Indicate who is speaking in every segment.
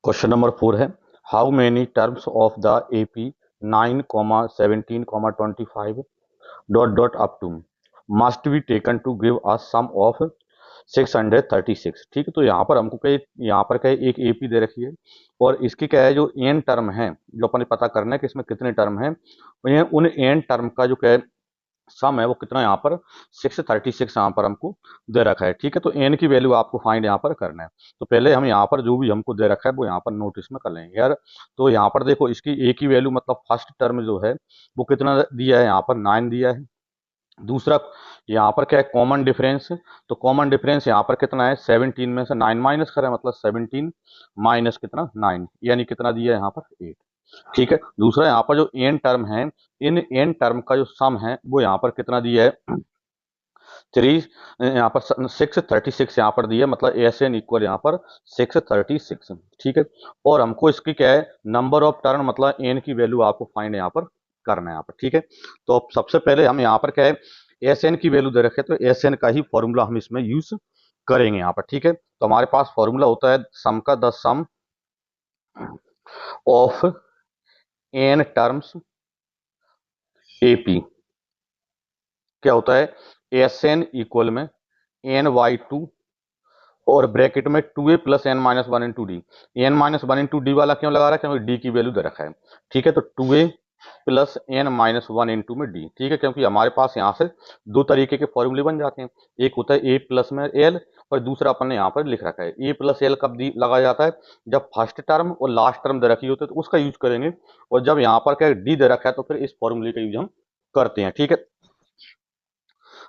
Speaker 1: Question number 4 है how many terms of the AP 9, 17, 25 up to must be taken to give a sum of 636। ठीक है, तो यहाँ पर हमको क्या एक एपी दे रखी है और इसकी क्या है जो एन टर्म है जो अपन पता करना है कि इसमें कितने टर्म है। उन एन टर्म का जो क्या है सम है वो कितना यहाँ पर 636 यहाँ पर हमको दे रखा है। ठीक है, तो एन की वैल्यू आपको फाइंड यहाँ पर करना है। तो पहले हम यहाँ पर जो भी हमको दे रखा है वो यहाँ पर नोटिस में कर लेंगे यार। तो यहाँ पर देखो इसकी ए की वैल्यू मतलब फर्स्ट टर्म जो है वो कितना दिया है, यहाँ पर 9 दिया है। दूसरा यहाँ पर क्या है कॉमन डिफरेंस, तो कॉमन डिफरेंस यहाँ पर कितना है 17 में से 9 माइनस करें मतलब 17 माइनस कितना 9 यानी कितना दिया है यहाँ पर 8। ठीक है, दूसरा यहाँ पर जो एन टर्म है इन एन टर्म का जो सम है वो यहाँ पर कितना दिया है 3, यहाँ पर 636 यहाँ पर दिया मतलब एस एन इक्वल यहाँ पर 636। ठीक है, और हमको इसकी क्या है नंबर ऑफ टर्म मतलब एन की वैल्यू आपको फाइंड यहाँ पर करना है यहाँ पर। ठीक है, तो अब सबसे पहले हम यहाँ पर क्या है एस एन की वैल्यू दे रखे तो एस एन का ही फॉर्मूला हम इसमें यूज करेंगे यहाँ पर। ठीक है, तो हमारे पास फॉर्मूला होता है सम का the sum of n terms AP क्या होता है एस एन इक्वल में एन वाई टू और ब्रैकेट में 2a plus n minus one into d. N minus one into d वाला क्यों लगा रहा है क्योंकि डी की वैल्यू दे रखा है। ठीक है, तो 2a plus n minus one into में डी। ठीक है, क्योंकि हमारे पास यहाँ से दो तरीके के फॉर्मूले बन जाते हैं, एक होता है ए प्लस में एल और दूसरा अपन ने यहाँ पर लिख रखा है ए प्लस एल कब लगाया जाता है जब फर्स्ट टर्म और लास्ट टर्म दे रखी होती है तो उसका यूज करेंगे, और जब यहाँ पर क्या डी दे रखा है तो फिर इस फॉर्मूले का यूज हम करते हैं। ठीक है,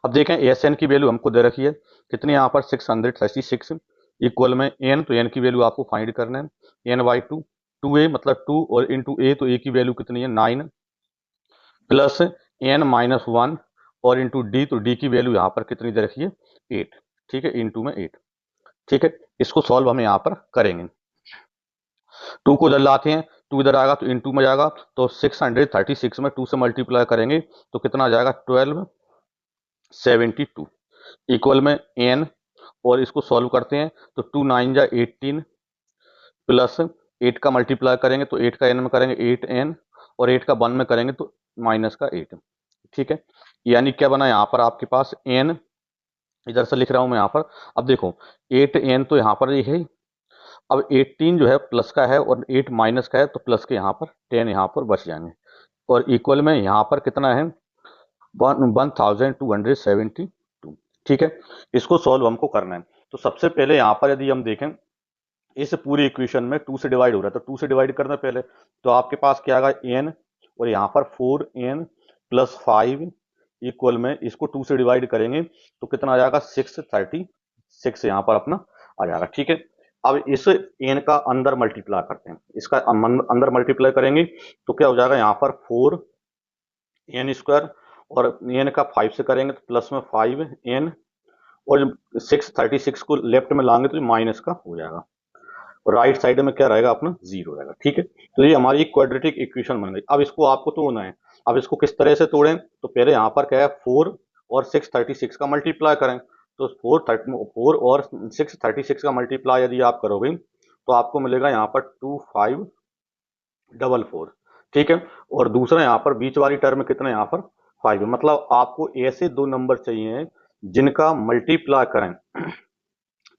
Speaker 1: अब देखें एस एन की वैल्यू हमको दे रखी है कितनी यहाँ पर 636 इक्वल में एन, तो एन की वैल्यू आपको फाइंड करना है एन बाई टू, 2a मतलब 2 और इंटू ए, तो ए की वैल्यू कितनी है 9 प्लस एन माइनस वन और इंटू डी, तो डी की वैल्यू यहाँ पर कितनी दे रखी है 8। ठीक है, इंटू में 8। ठीक है, इसको सॉल्व हम यहाँ पर करेंगे। 2 को इधर लाते हैं, 2 इधर आएगा तो इंटू में जाएगा, तो 636 में 2 से मल्टीप्लाई करेंगे तो कितना आ जाएगा 1272 इक्वल में एन, और इसको सॉल्व करते हैं तो 2 9 जा 18 प्लस 8 का मल्टीप्लाई करेंगे तो 8 का एन में करेंगे 8n और 8 का 1 में करेंगे तो माइनस का 8। ठीक है, यानी क्या बना यहाँ पर आपके पास n, इधर से लिख रहा हूं मैं यहाँ पर। अब देखो 8n तो यहाँ पर ये है, अब 18 जो है प्लस का है और 8 माइनस का है तो प्लस के यहाँ पर 10 यहाँ पर बच जाएंगे, और इक्वल में यहाँ पर कितना है 1272। ठीक है, इसको सॉल्व हमको करना है। तो सबसे पहले यहाँ पर यदि हम देखें इस पूरी इक्वेशन में 2 से डिवाइड हो रहा है तो 2 से डिवाइड करना पहले, तो आपके पास क्या आएगा n और यहाँ पर 4n प्लस 5 इक्वल में इसको 2 से डिवाइड करेंगे तो कितना आ जाएगा 636 यहाँ पर अपना आ जाएगा। ठीक है, अब इस n का अंदर मल्टीप्लाई करते हैं, इसका अंदर मल्टीप्लाई करेंगे तो क्या हो जाएगा यहाँ पर 4n स्क्वायर और n का 5 से करेंगे तो प्लस में 5n और 636 को लेफ्ट में लाएंगे तो माइनस का हो जाएगा और राइट साइड में क्या रहेगा अपना 0 रहेगा। ठीक है, तो ये हमारी क्वाड्रेटिक इक्वेशन बन गई। अब इसको आपको तोड़ना है, अब इसको किस तरह से तोड़ें तो पहले यहाँ पर क्या है 4 और 636 का मल्टीप्लाई करें, तो 4 और 636 का मल्टीप्लाई यदि आप करोगे तो आपको मिलेगा यहाँ पर 2544। ठीक है, और दूसरा यहाँ पर बीच वाली टर्म कितना यहाँ पर 5 है, मतलब आपको ऐसे दो नंबर चाहिए जिनका मल्टीप्लाई करें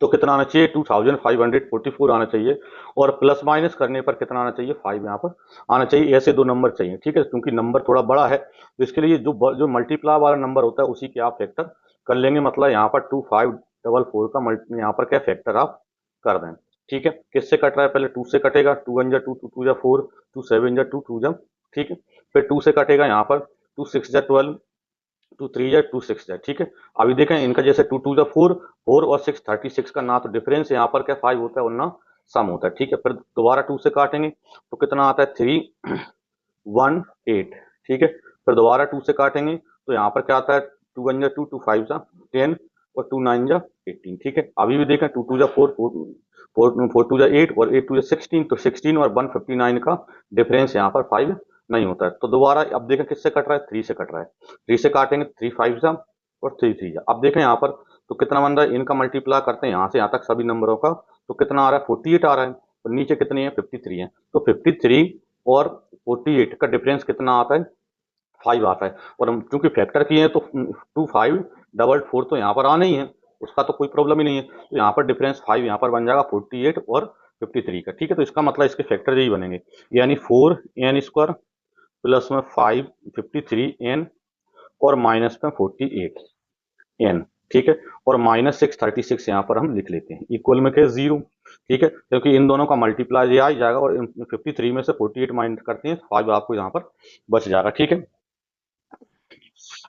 Speaker 1: तो कितना आना चाहिए 2544 आना चाहिए, और प्लस माइनस करने पर कितना आना चाहिए 5 यहाँ पर आना चाहिए। ऐसे दो नंबर चाहिए। ठीक है, क्योंकि नंबर थोड़ा बड़ा है तो इसके लिए जो मल्टीप्लाई वाला नंबर होता है उसी के आप फैक्टर कर लेंगे, मतलब यहाँ पर 2544 का यहाँ पर क्या फैक्टर आप कर दें। ठीक है, किससे कट रहा है पहले 2 से कटेगा, 2 1 जा 2 2 जा 4 2 7 जा 2 2 जा। ठीक है, फिर 2 से कटेगा यहाँ पर 2 6 जा 12 2 3 जा 2 6 जा। ठीक है, अभी देखें इनका जैसे 2 2 जा 4 और 636 का ना तो डिफरेंस यहाँ पर क्या 5 होता है और ना सम होता है। ठीक है, फिर दोबारा 2 से काटेंगे तो कितना आता है 3 1 8। ठीक है, फिर दोबारा 2 से काटेंगे तो यहाँ पर क्या आता है 2 1 जा 2 2 5 जा 10 और 2 9 जा 18। ठीक है, अभी भी देखें 2 2 जा 4 4 2 जा 8 और 8 2 जा 16, तो 16 और 159 का डिफरेंस यहाँ पर 5 नहीं होता है। तो दोबारा अब देखें किससे कट रहा है 3 से कट रहा है, 3 से काटेंगे 3 5 जा और 3 3 जा। अब देखें यहाँ पर तो कितना बन रहा है, इनका मल्टीप्लाई करते हैं यहाँ से यहाँ तक सभी नंबरों का तो कितना आ रहा है 48 आ रहा है, तो नीचे कितनी है 53 है, तो 53 और 48 का डिफरेंस कितना आता है 5 आता है। और हम चूंकि फैक्टर किए हैं तो 2544 तो यहाँ पर आना ही है, उसका तो कोई प्रॉब्लम ही नहीं है। तो यहाँ पर डिफरेंस 5 यहाँ पर बन जाएगा 48 और 53 का, ठीक है। तो इसका मतलब इसके फैक्टर यही बनेंगे, यानी 4n² प्लस में 553n और माइनस में 48n, ठीक है। और माइनस 636 यहाँ पर हम लिख लेते हैं, इक्वल में क्या 0, ठीक है, क्योंकि इन दोनों का मल्टीप्लाई ये आ ही जाएगा और 53 में से 48 माइनस करते हैं 5 आपको यहाँ पर बच जाएगा, ठीक है।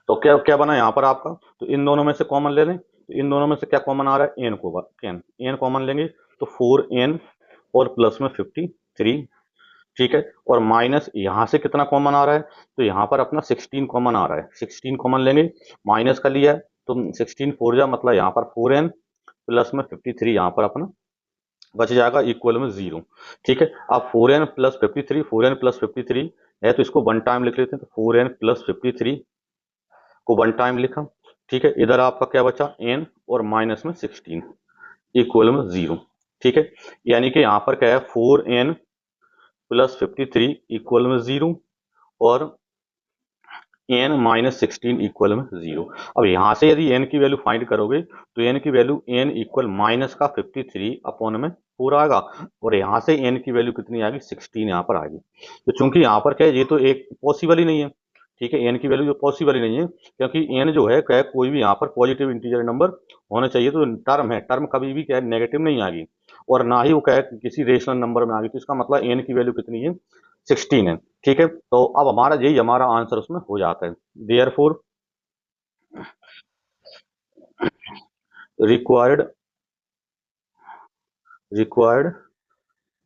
Speaker 1: तो क्या क्या बना यहाँ पर आपका, तो इन दोनों में से कॉमन ले लें, तो इन दोनों में से क्या कॉमन आ रहा है एन को, एन कॉमन लेंगे तो 4n और प्लस में 53, ठीक है। और माइनस यहाँ से कितना कॉमन आ रहा है, तो यहाँ पर अपना 16 कॉमन आ रहा है, 16 कॉमन लेंगे, माइनस का लिया है तो 16 4 जा मतलब यहाँ पर 4n प्लस में 53 यहाँ पर अपना बच जाएगा इक्वल में 0, ठीक है। अब 4n प्लस 53, 4n प्लस 53 है तो इसको वन टाइम लिख लेते हैं, तो 4n प्लस 53 को वन टाइम लिखा, ठीक है। इधर आपका क्या बचा n और माइनस में 16 इक्वल में 0, ठीक है। यानी कि यहाँ पर क्या है 4n प्लस 53 इक्वल में 0 और n माइनस 16 इक्वल में 0। अब यहाँ से यदि n की वैल्यू फाइंड करोगे तो n की वैल्यू n इक्वल माइनस का 53 अपॉन में 4 आएगा, और यहाँ से n की वैल्यू कितनी आएगी 16 यहाँ पर आएगी। तो चूंकि यहाँ पर क्या है ये तो एक पॉसिबल ही नहीं है, ठीक है, n की वैल्यू जो पॉसिबल ही नहीं है, क्योंकि n जो है क्या कोई भी यहाँ पर पॉजिटिव इंटीजर नंबर होना चाहिए, तो टर्म है, टर्म कभी भी क्या है नेगेटिव नहीं आएगी, और ना ही वो क्या है किसी रेशनल नंबर में आ गई, तो इसका मतलब n की वैल्यू कितनी है 16 है, ठीक है। तो अब हमारा यही हमारा आंसर उसमें हो जाता है, therefore required required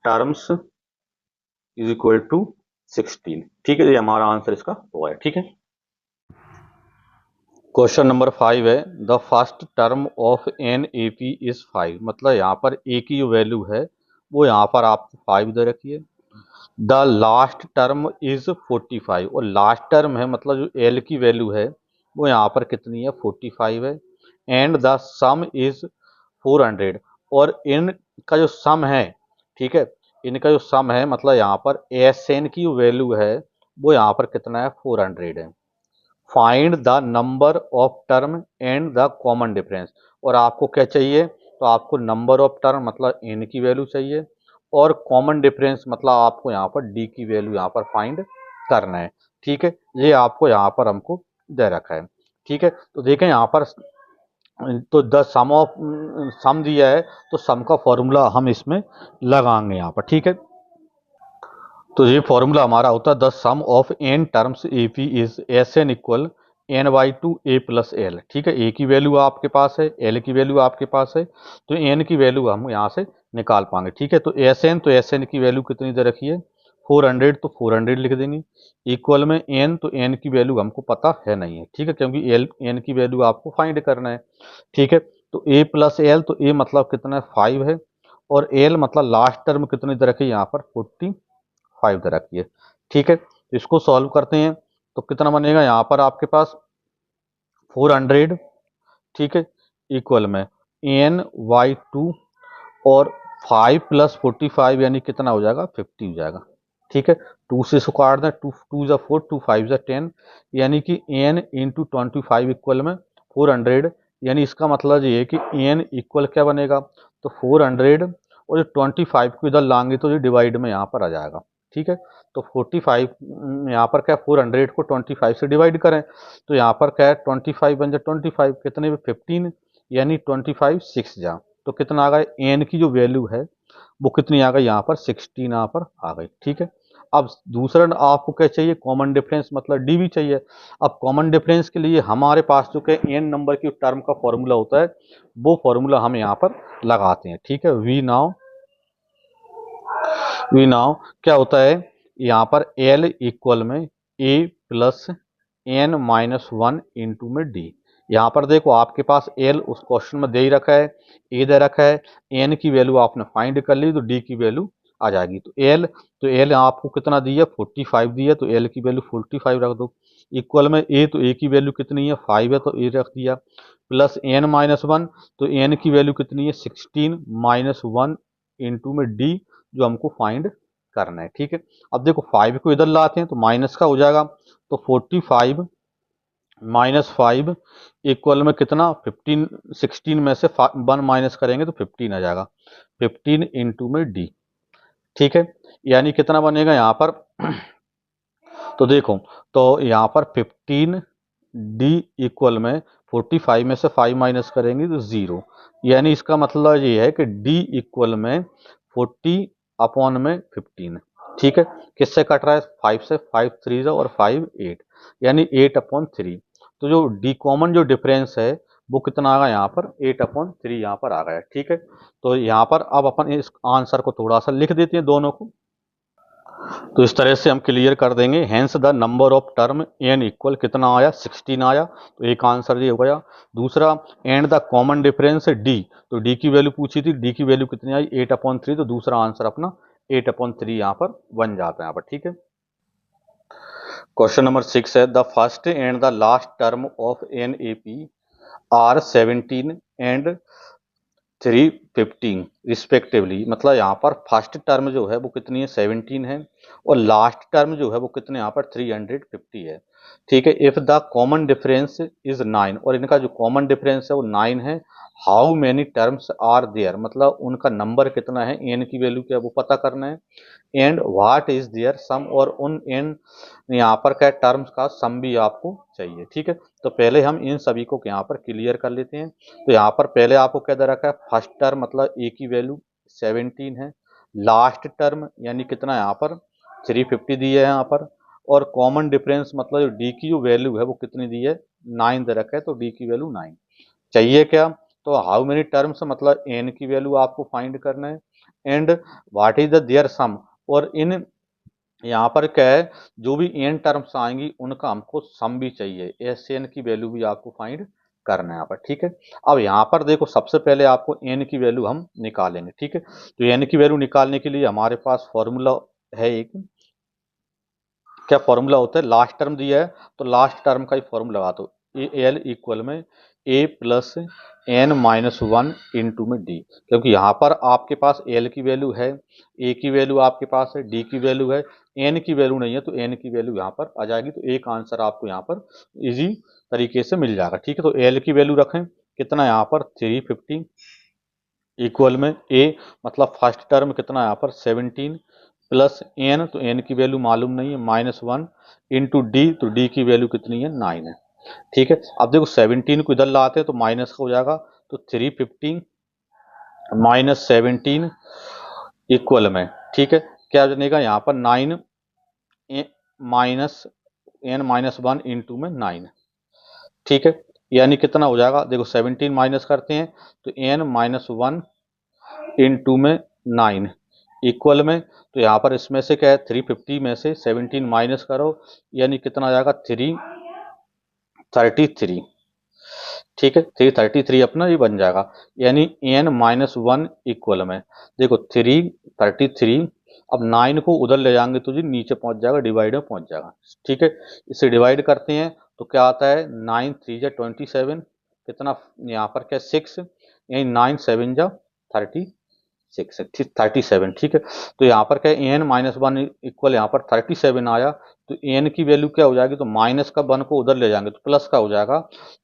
Speaker 1: terms is equal to 16, ठीक है, ये हमारा आंसर इसका हुआ है, ठीक है। क्वेश्चन नंबर 5 है, the first term of an A P is 5, मतलब यहाँ पर ए की जो वैल्यू है वो यहाँ पर आपको 5 दे रखी है। द लास्ट टर्म इज 45, और लास्ट टर्म है मतलब जो एल की वैल्यू है वो यहाँ पर कितनी है 45 है। एंड द सम इज 400, और इनका जो सम है, ठीक है, इनका जो सम है मतलब यहाँ पर एस एन की वैल्यू है वो यहाँ पर कितना है 400 है। Find the number of term and the common difference, और आपको क्या चाहिए, तो आपको नंबर ऑफ टर्म मतलब एन की वैल्यू चाहिए, और कॉमन डिफरेंस मतलब आपको यहाँ पर डी की वैल्यू यहाँ पर फाइंड करना है, ठीक है। ये आपको यहाँ पर हमको दे रखा है, ठीक है। तो देखें यहाँ पर तो द सम ऑफ सम दिया है, तो सम का फॉर्मूला हम इसमें लगाएंगे यहाँ पर, ठीक है। तो ये फॉर्मूला हमारा होता है the sum of n terms A P is S n equal n by two a plus l, ठीक है। ए की वैल्यू आपके पास है, एल की वैल्यू आपके पास है, तो एन की वैल्यू हम यहाँ से निकाल पाएंगे, ठीक है। तो एस एन की वैल्यू कितनी दे रखी है 400, तो 400 लिख देंगे, इक्वल में एन, तो एन की वैल्यू हमको पता है नहीं है, ठीक है, क्योंकि एल एन की वैल्यू आपको फाइंड करना है, ठीक है। तो ए प्लस एल, तो ए मतलब कितना है 5 है, और एल मतलब लास्ट टर्म कितनी दे रखी है यहाँ पर 45 दे रखी है, ठीक है। तो इसको सॉल्व करते हैं तो कितना बनेगा यहाँ पर आपके पास 400, ठीक है, इक्वल में एन वाई टू, और 5 प्लस 45 यानी कितना हो जाएगा 50 हो जाएगा, ठीक है। 2 से इसको काट दें, 2 2 जा 4, 2 5 जा 10, यानी कि एन इंटू 25 इक्वल में 400, यानी इसका मतलब ये है कि एन इक्वल क्या बनेगा, तो 400, और जो 25 को इधर लाएंगे तो ये डिवाइड में यहाँ पर आ जाएगा, ठीक है। तो 45 यहाँ पर क्या 400 को 25 से डिवाइड करें, तो यहाँ पर क्या है 25 बन जाए 25 कितने में 15, यानी 25 6 जा, तो कितना आ गया एन की जो वैल्यू है वो कितनी आ गई यहाँ पर 16 यहाँ पर आ गई, ठीक है। अब दूसरा आपको क्या चाहिए कॉमन डिफरेंस मतलब डी भी चाहिए। अब कॉमन डिफरेंस के लिए हमारे पास जो कि एन नंबर की टर्म का फॉर्मूला होता है वो फॉर्मूला हम यहाँ पर लगाते हैं, ठीक है। वी नाउ क्या होता है यहाँ पर एल इक्वल में a plus n minus 1 into में डी। यहाँ पर देखो आपके पास एल उस क्वेश्चन में दे ही रखा है, ए दे रखा है, एन की वैल्यू आपने फाइंड कर ली तो डी की वैल्यू आ जाएगी। तो एल आपको कितना दी है 45 दी है, तो एल की वैल्यू 45 रख दो, इक्वल में ए, तो ए की वैल्यू कितनी है 5 है, तो ए रख दिया, प्लस एन माइनस 1, तो एन की वैल्यू कितनी है 16 माइनस 1 इंटू में डी, जो हमको फाइंड करना है। ठीक है, अब देखो 5 को इधर लाते हैं तो माइनस का हो जाएगा, तो 45 माइनस 5 इक्वल में कितना 15, 16 में से 1 माइनस करेंगे तो 15 आ जाएगा, 15 इंटू में डी। ठीक है, यानी कितना बनेगा यहाँ पर तो देखो, तो यहाँ पर 15 डी इक्वल में 45 में से 5 माइनस करेंगे तो 0, यानी इसका मतलब ये है कि डी इक्वल में 40 अपॉन में 15। ठीक है, किससे कट रहा है 5 से, 5 3 और 5 8, यानी 8 अपॉन 3। तो जो डी कॉमन जो डिफरेंस है वो कितना आ गया यहाँ पर 8 अपॉन 3 यहाँ पर आ गया। ठीक है, तो यहाँ पर अब अपन इस आंसर को थोड़ा सा लिख देते हैं दोनों को, तो इस तरह से हम क्लियर कर देंगे। Hence the number of term n equal कितना आया 16 आया, तो एक आंसर ये हो गया। दूसरा and the common difference D, तो डी की वैल्यू पूछी थी, डी की वैल्यू कितनी आई 8 अपॉन 3, तो दूसरा आंसर अपना 8 अपॉन 3 यहाँ पर बन जाता है यहाँ पर। ठीक है, क्वेश्चन नंबर 6 है the first and the last term of an A P are 17 and 315 respectively, मतलब यहाँ पर फर्स्ट टर्म जो है वो कितनी है 17 है, और लास्ट टर्म जो है वो कितने यहाँ पर 350 है। ठीक है, if the common difference is 9, और इनका जो कॉमन डिफरेंस है वो 9 है, how many terms are there, मतलब उनका नंबर कितना है, एन की वैल्यू क्या वो पता करना है, and what is there sum, और उन एन यहाँ पर क्या टर्म्स का सम भी आपको चाहिए। ठीक है, तो पहले हम इन सभी को यहाँ पर क्लियर कर लेते हैं। तो यहाँ पर पहले आपको क्या दे रखा है, फर्स्ट टर्म मतलब ए की वैल्यू 17 है, लास्ट टर्म यानी कितना यहाँ पर 350 दी है यहाँ पर, और कॉमन डिफरेंस मतलब जो डी की जो वैल्यू है वो कितनी दी है 9 दे रखा है, तो डी की वैल्यू 9 चाहिए। क्या, तो हाउ मेनी टर्म्स मतलब एन की वैल्यू आपको फाइंड करना है, and what is the their sum, और इन यहाँ पर क्या है जो भी एन टर्म्स आएंगी उनका हमको सम भी चाहिए, एस एन की वैल्यू भी आपको फाइंड करना है यहाँ पर। ठीक है, अब यहाँ पर देखो सबसे पहले आपको एन की वैल्यू हम निकालेंगे। ठीक है, तो एन की वैल्यू निकालने के लिए हमारे पास फॉर्मूला है एक, क्या फॉर्मूला होता है, लास्ट टर्म दिया है तो लास्ट टर्म का ही फॉर्मूला लगा दो, ए एल इक्वल में a plus n minus 1 into में डी, क्योंकि यहाँ पर आपके पास एल की वैल्यू है, ए की वैल्यू आपके पास है, डी की वैल्यू है, एन की वैल्यू नहीं है, तो एन की वैल्यू यहाँ पर आ जाएगी, तो एक आंसर आपको यहाँ पर इजी तरीके से मिल जाएगा। ठीक है, तो एल की वैल्यू रखें कितना यहाँ पर 350 इक्वल में ए मतलब फर्स्ट टर्म कितना यहाँ पर 17 प्लस एन, तो एन की वैल्यू मालूम नहीं है -1 इंटू डी, तो डी की वैल्यू कितनी है 9 है। ठीक है, अब देखो 17 को इधर लाते हैं तो माइनस का हो जाएगा, तो 350 माइनस 17 इक्वल में, ठीक है क्या बनेगा यहाँ पर 9 माइनस एन माइनस 1 इंटू में 9। ठीक है, यानी कितना हो जाएगा, देखो 17 माइनस करते हैं तो एन माइनस 1 इंटू में 9 इक्वल में, तो यहाँ पर इसमें से क्या है 350 में से 17 माइनस करो, यानी कितना आ जाएगा 333। ठीक है, 333 अपना ये बन जाएगा, यानी एन माइनस 1 इक्वल में देखो 333, अब 9 को उधर ले जाएंगे तो जी नीचे पहुंच जाएगा, डिवाइड में पहुंच जाएगा। ठीक है, इसे डिवाइड करते हैं तो क्या आता है 9 3 जा 27, कितना यहाँ पर क्या 6, यानी 9 7 जा 37। ठीक है, तो यहाँ पर क्या एन माइनस 1 इक्वल यहाँ पर 37 आया, तो एन की वैल्यू क्या हो जाएगी, तो माइनस का 1 को उधर ले जाएंगे तो प्लस का हो जाएगा,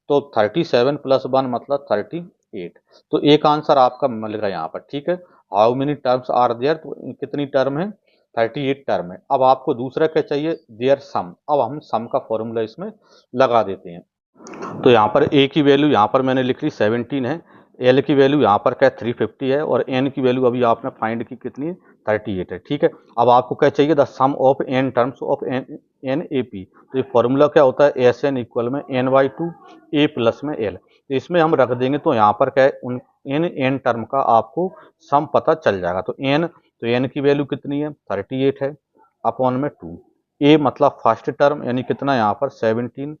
Speaker 1: तो 37 प्लस 1 मतलब 38, तो एक आंसर आपका मिल गया यहाँ पर। ठीक है, how many terms are there, तो कितनी टर्म है 38 टर्म है। अब आपको दूसरा क्या चाहिए, देयर सम, अब हम सम का फॉर्मूला इसमें लगा देते हैं। तो यहाँ पर ए की वैल्यू यहाँ पर मैंने लिख ली 17 है, एल की वैल्यू यहाँ पर क्या 350 है, और एन की वैल्यू अभी आपने फाइंड की कितनी है 38 है। ठीक है, अब आपको क्या चाहिए the sum of n terms of an A P, तो ये फॉर्मूला क्या होता है एस एन इक्वल में एन बाई 2 ए प्लस में एल, तो इसमें हम रख देंगे तो यहाँ पर क्या है उन एन टर्म का आपको सम पता चल जाएगा। तो एन की वैल्यू कितनी है 38 है अपॉन में 2, ए मतलब फर्स्ट टर्म यानी कितना यहाँ पर 17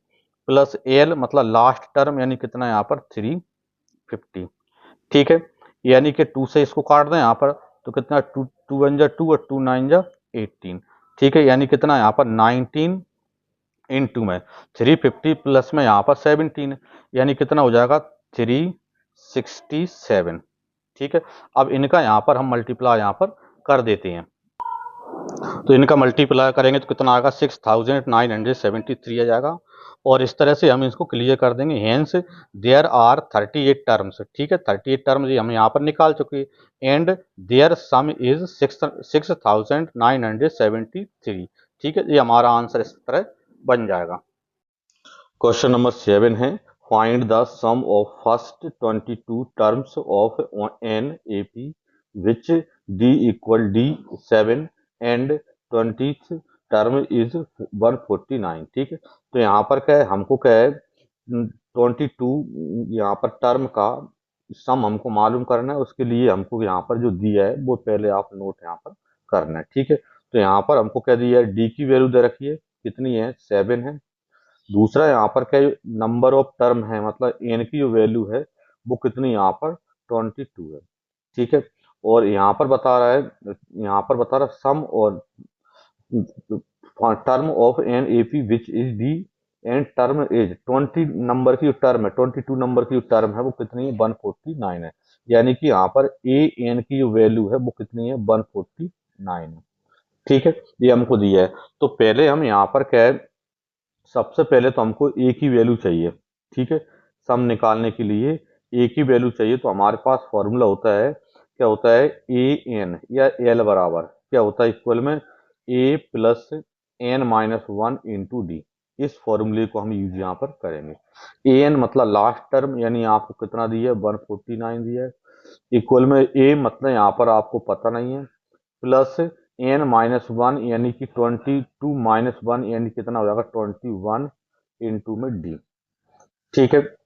Speaker 1: प्लस एल मतलब लास्ट टर्म यानी कितना यहाँ पर 350। ठीक है, यानी कि 2 से इसको काट दें यहाँ पर तो कितना 2 2 1 जा 2 और 2 9 जा 18। ठीक है, यानी कितना यहाँ पर 19 इंटू में 350 प्लस में यहाँ पर 17, यानी कितना हो जाएगा 367। ठीक है, अब इनका यहाँ पर हम मल्टीप्लाई यहाँ पर कर देते हैं। तो इनका मल्टीप्लाई करेंगे तो कितना आएगा, 6973 आ जाएगा। और इस तरह से हम इसको क्लियर कर देंगे। हेंस देयर आर 38 टर्म्स, ठीक है, 38 टर्म्स हम यहाँ पर निकाल चुके हैं। एंड देयर सम इज 6973, ठीक है, ये हमारा आंसर इस तरह बन जाएगा। क्वेश्चन नंबर 7 है, find the sum of first 22 terms of an A P which d equal d 7 and 20th term is 149, ठीक है। तो यहाँ पर क्या है, हमको क्या है 22 यहाँ पर टर्म का सम हमको मालूम करना है। उसके लिए हमको यहाँ पर जो दिया है वो पहले आप नोट यहाँ पर करना है, ठीक है। तो यहाँ पर हमको क्या दिया है, डी की वैल्यू दे रखी है, कितनी है, 7 है। दूसरा यहाँ पर क्या नंबर ऑफ टर्म है, मतलब एन की जो वैल्यू है वो कितनी यहाँ पर 22 है, ठीक है। और यहाँ पर बता रहा है, यहाँ पर बता रहा है सम और term of an A P which is d and term is 20 number की जो टर्म है, 22 नंबर की जो टर्म है वो कितनी है, 149 है। यानी कि यहाँ पर ए एन की जो वैल्यू है वो कितनी है, 149 है, ठीक है। ये हमको दिया है। तो पहले हम यहाँ पर क्या है, सबसे पहले तो हमको ए की वैल्यू चाहिए, ठीक है। सम निकालने के लिए ए की वैल्यू चाहिए। तो हमारे पास फॉर्मूला होता है, क्या होता है, ए एन या एल बराबर क्या होता है, इक्वल में a plus n minus 1 into d. इस फॉर्मूले को हम यूज यहाँ पर करेंगे। ए एन मतलब लास्ट टर्म, यानी आपको कितना दिया है, 149 दिया है। इक्वल में ए मतलब यहाँ पर आपको पता नहीं है, प्लस एन माइनस 1 यानी कि 22 माइनस 1 यानी कितना हो जाएगा, 21 इंटू में डी, ठीक है।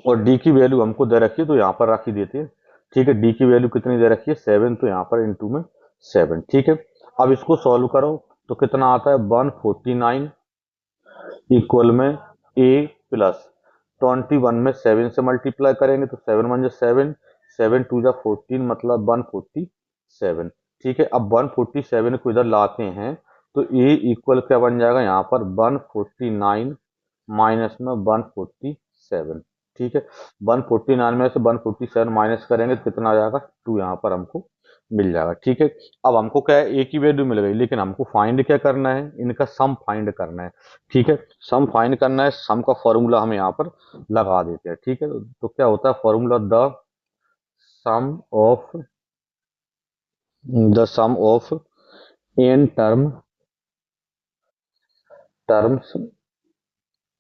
Speaker 1: और डी की वैल्यू हमको दे रखी है तो यहाँ पर रख ही देते हैं, ठीक है। डी की वैल्यू कितनी दे रखी है, 7, तो यहाँ पर इंटू में 7, ठीक है। अब इसको सॉल्व करो तो कितना आता है, 149 इक्वल में ए प्लस 21 में 7 से मल्टीप्लाई करेंगे तो 7 1 7, 7 2 14 मतलब 147, ठीक है। अब 147 को इधर लाते हैं तो ए इक्वल क्या बन जाएगा, यहाँ पर 149 माइनस में 147, ठीक है। 149 में से 147 माइनस करेंगे तो कितना आ जाएगा, 2 यहाँ पर हमको मिल जाएगा, ठीक है। अब हमको क्या है, ए की वैल्यू मिल गई, लेकिन हमको फाइंड क्या करना है, इनका सम फाइंड करना है, ठीक है। सम फाइंड करना है, सम का फॉर्मूला हम यहाँ पर लगा देते हैं, ठीक है। तो क्या होता है formula, sum of the sum of n terms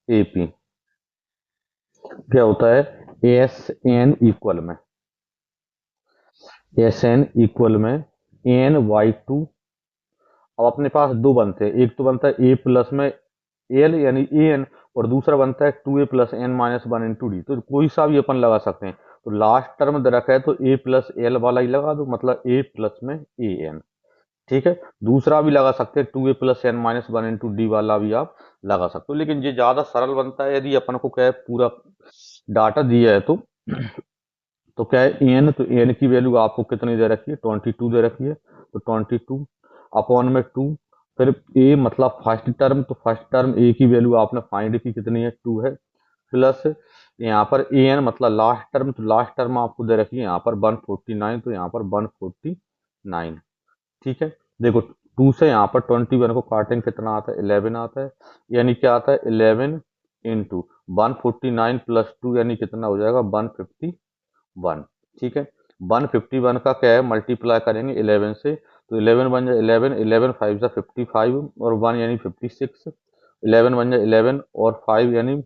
Speaker 1: AP क्या होता है, एस एन इक्वल में एन बाई 2। अब अपने पास दो बनते हैं, एक तो बनता है ए प्लस में एल यानी ए एन, और दूसरा बनता है 2a plus n minus 1 into d. तो कोई सा भी अपन लगा सकते हैं। तो लास्ट टर्म दे रखा है तो ए प्लस एल वाला ही लगा दो, मतलब ए प्लस में ए एन, ठीक है। दूसरा भी लगा सकते हैं 2a plus n minus 1 into d वाला भी आप लगा सकते हो, लेकिन ये ज्यादा सरल बनता है यदि अपन को क्या है, पूरा डाटा दिया है तो क्या है एन, तो एन की वैल्यू आपको कितनी दे रखी है, 22 दे रखी है। तो 22 अपॉन में 2, फिर ए मतलब फर्स्ट टर्म, तो फर्स्ट टर्म ए की वैल्यू आपने फाइंड की, कितनी है, 2 है। प्लस यहाँ पर ए एन मतलब लास्ट टर्म, तो लास्ट टर्म आपको दे रखी है यहाँ पर 149, तो यहाँ पर 149, ठीक है। देखो 2 से यहाँ पर 21 को काटेंगे कितना आता है, 11 आता है। यानी क्या आता है, 11 इंटू 149 प्लस 2 यानी कितना हो जाएगा, 151, ठीक है। 151 का क्या है, मल्टीप्लाई करेंगे 11 से, तो 11 बन जाए 11, 11 5 जा 55 और 1 यानी 56, 11 बन जाए 11 और 5 यानी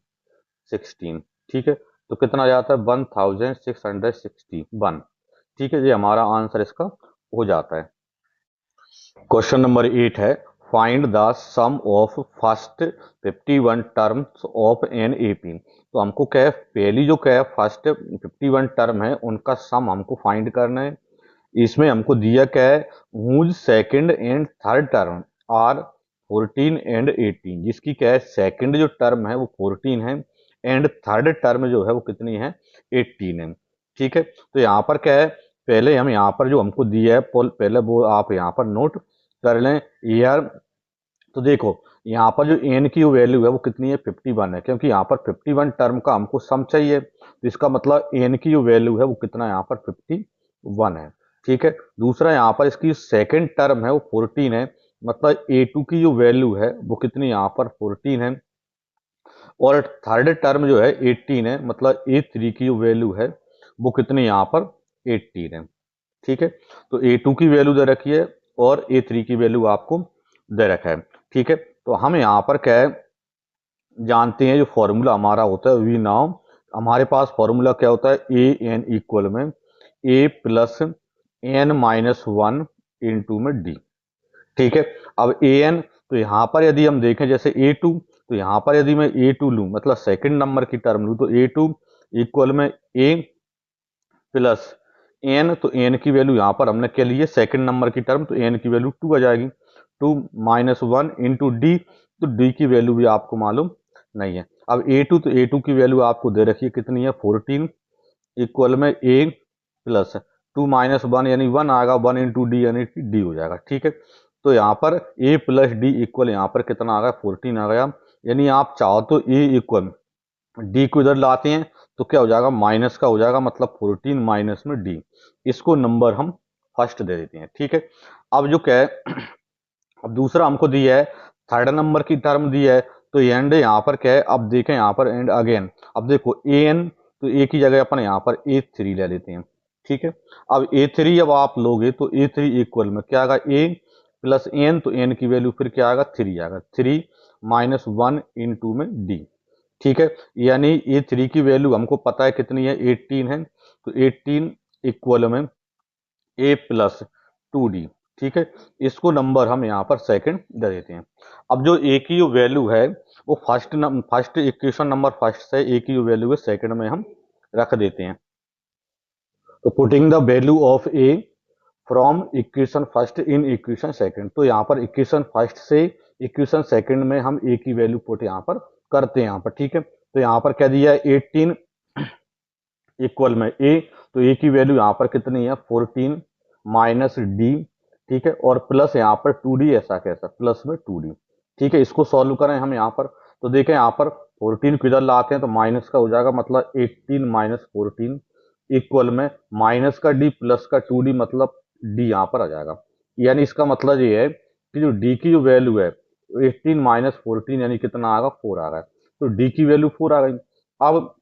Speaker 1: 16, ठीक है। तो कितना जाता है, 1661, ठीक है। ये हमारा आंसर इसका हो जाता है। क्वेश्चन नंबर 8 है, find the sum of first 51 terms of an AP. तो हमको क्या है, पहली जो क्या है फर्स्ट 51 टर्म है उनका सम हमको फाइंड करना है। इसमें हमको दिया क्या है, whose second and third term are 14 and 18, जिसकी क्या है सेकंड जो टर्म है वो 14 है एंड थर्ड टर्म जो है वो कितनी है, 18 है, ठीक है। तो यहाँ पर क्या है, पहले हम यहाँ पर जो हमको दिया है पहले वो आप यहाँ पर नोट कर लें यार। तो देखो यहाँ पर जो एन की वैल्यू है वो कितनी है, 51 है, क्योंकि यहाँ पर 51 टर्म का हमको सम चाहिए, तो इसका मतलब एन की जो वैल्यू है वो कितना यहाँ पर 51 है, ठीक है। दूसरा यहाँ पर इसकी सेकंड टर्म है वो 14 है, मतलब A2 की जो वैल्यू है वो कितनी यहाँ पर 14 है, और थर्ड टर्म जो है 18 है, मतलब A3 की जो वैल्यू है वो कितनी यहाँ पर 18 है। ठीक है, तो A2 की वैल्यू दे रखी है और A3 की वैल्यू आपको दे रखा है। ठीक है, तो हम यहाँ पर क्या है जानते हैं, जो फॉर्मूला हमारा होता है वी नाउ, हमारे पास फॉर्मूला क्या होता है, ए एन इक्वल में a plus n minus one into में डी। ठीक है, अब ए एन, तो यहाँ पर यदि हम देखें जैसे ए टू, तो यहाँ पर यदि मैं ए टू लूँ मतलब सेकंड नंबर की टर्म लूँ, तो ए टू इक्वल में ए प्लस एन, तो एन की वैल्यू यहाँ पर हमने क्या ली है सेकंड नंबर की टर्म, तो एन की वैल्यू 2 आ जाएगी, 2 माइनस वन इंटू डी, तो डी की वैल्यू भी आपको मालूम नहीं है। अब ए टू, तो ए टू की वैल्यू आपको दे रखी है कितनी है 14, इक्वल में ए प्लस 2 माइनस वन यानी वन आएगा, वन इंटू डी यानी डी हो जाएगा। ठीक है, तो यहाँ पर ए प्लस डी इक्वल यहाँ पर कितना आ गया 14 आ गया, यानी आप चाहो तो ए इक्वल डी को इधर लाते हैं तो क्या हो जाएगा माइनस का हो जाएगा, मतलब 14 माइनस में डी, इसको नंबर हम फर्स्ट दे देते हैं। ठीक है, अब जो क्या है अब दूसरा हमको दिया है थर्ड नंबर की टर्म दी है, तो एंड यहाँ पर क्या है, अब देखें यहाँ पर एंड अगेन, अब देखो ए एन, तो ए की जगह अपन यहाँ पर ए थ्री ले लेते हैं। ठीक है, अब ए थ्री जब आप लोगे तो ए थ्री इक्वल में क्या आएगा ए प्लस एन, तो एन की वैल्यू फिर क्या आएगा 3 आएगा, 3 माइनस वन इंटू में डी। ठीक है, यानी ए थ्री की वैल्यू हमको पता है कितनी है 18 है, तो 18 इक्वल में ए प्लस टू डी। ठीक है, इसको नंबर हम यहाँ पर सेकंड दे देते हैं। अब जो ए की जो वैल्यू है वो फर्स्ट इक्वेशन नंबर फर्स्ट से ए की जो वैल्यू है सेकंड में हम रख देते हैं। तो putting the value of A from equation first in equation second, तो यहाँ पर इक्वेशन फर्स्ट से इक्वेशन सेकंड में हम ए की वैल्यू पुट यहाँ पर करते हैं यहाँ पर। ठीक है, तो यहाँ पर क्या दिया है 18 इक्वल में ए, तो ए की वैल्यू यहाँ पर कितनी है 14 माइनस डी। ठीक है, और प्लस यहाँ पर 2d, ऐसा कैसा प्लस में 2d। ठीक है, इसको सॉल्व करें हम यहाँ पर, तो देखें यहाँ पर 14 को इधर लाते हैं तो माइनस का हो जाएगा, मतलब 18 माइनस 14 इक्वल में माइनस का डी प्लस का 2d, मतलब डी यहाँ पर आ जाएगा। यानी इसका मतलब ये है कि जो डी की जो वैल्यू है 18 माइनस 14 यानी कितना आएगा 4 आ गया, तो डी की वैल्यू 4 आ गई। अब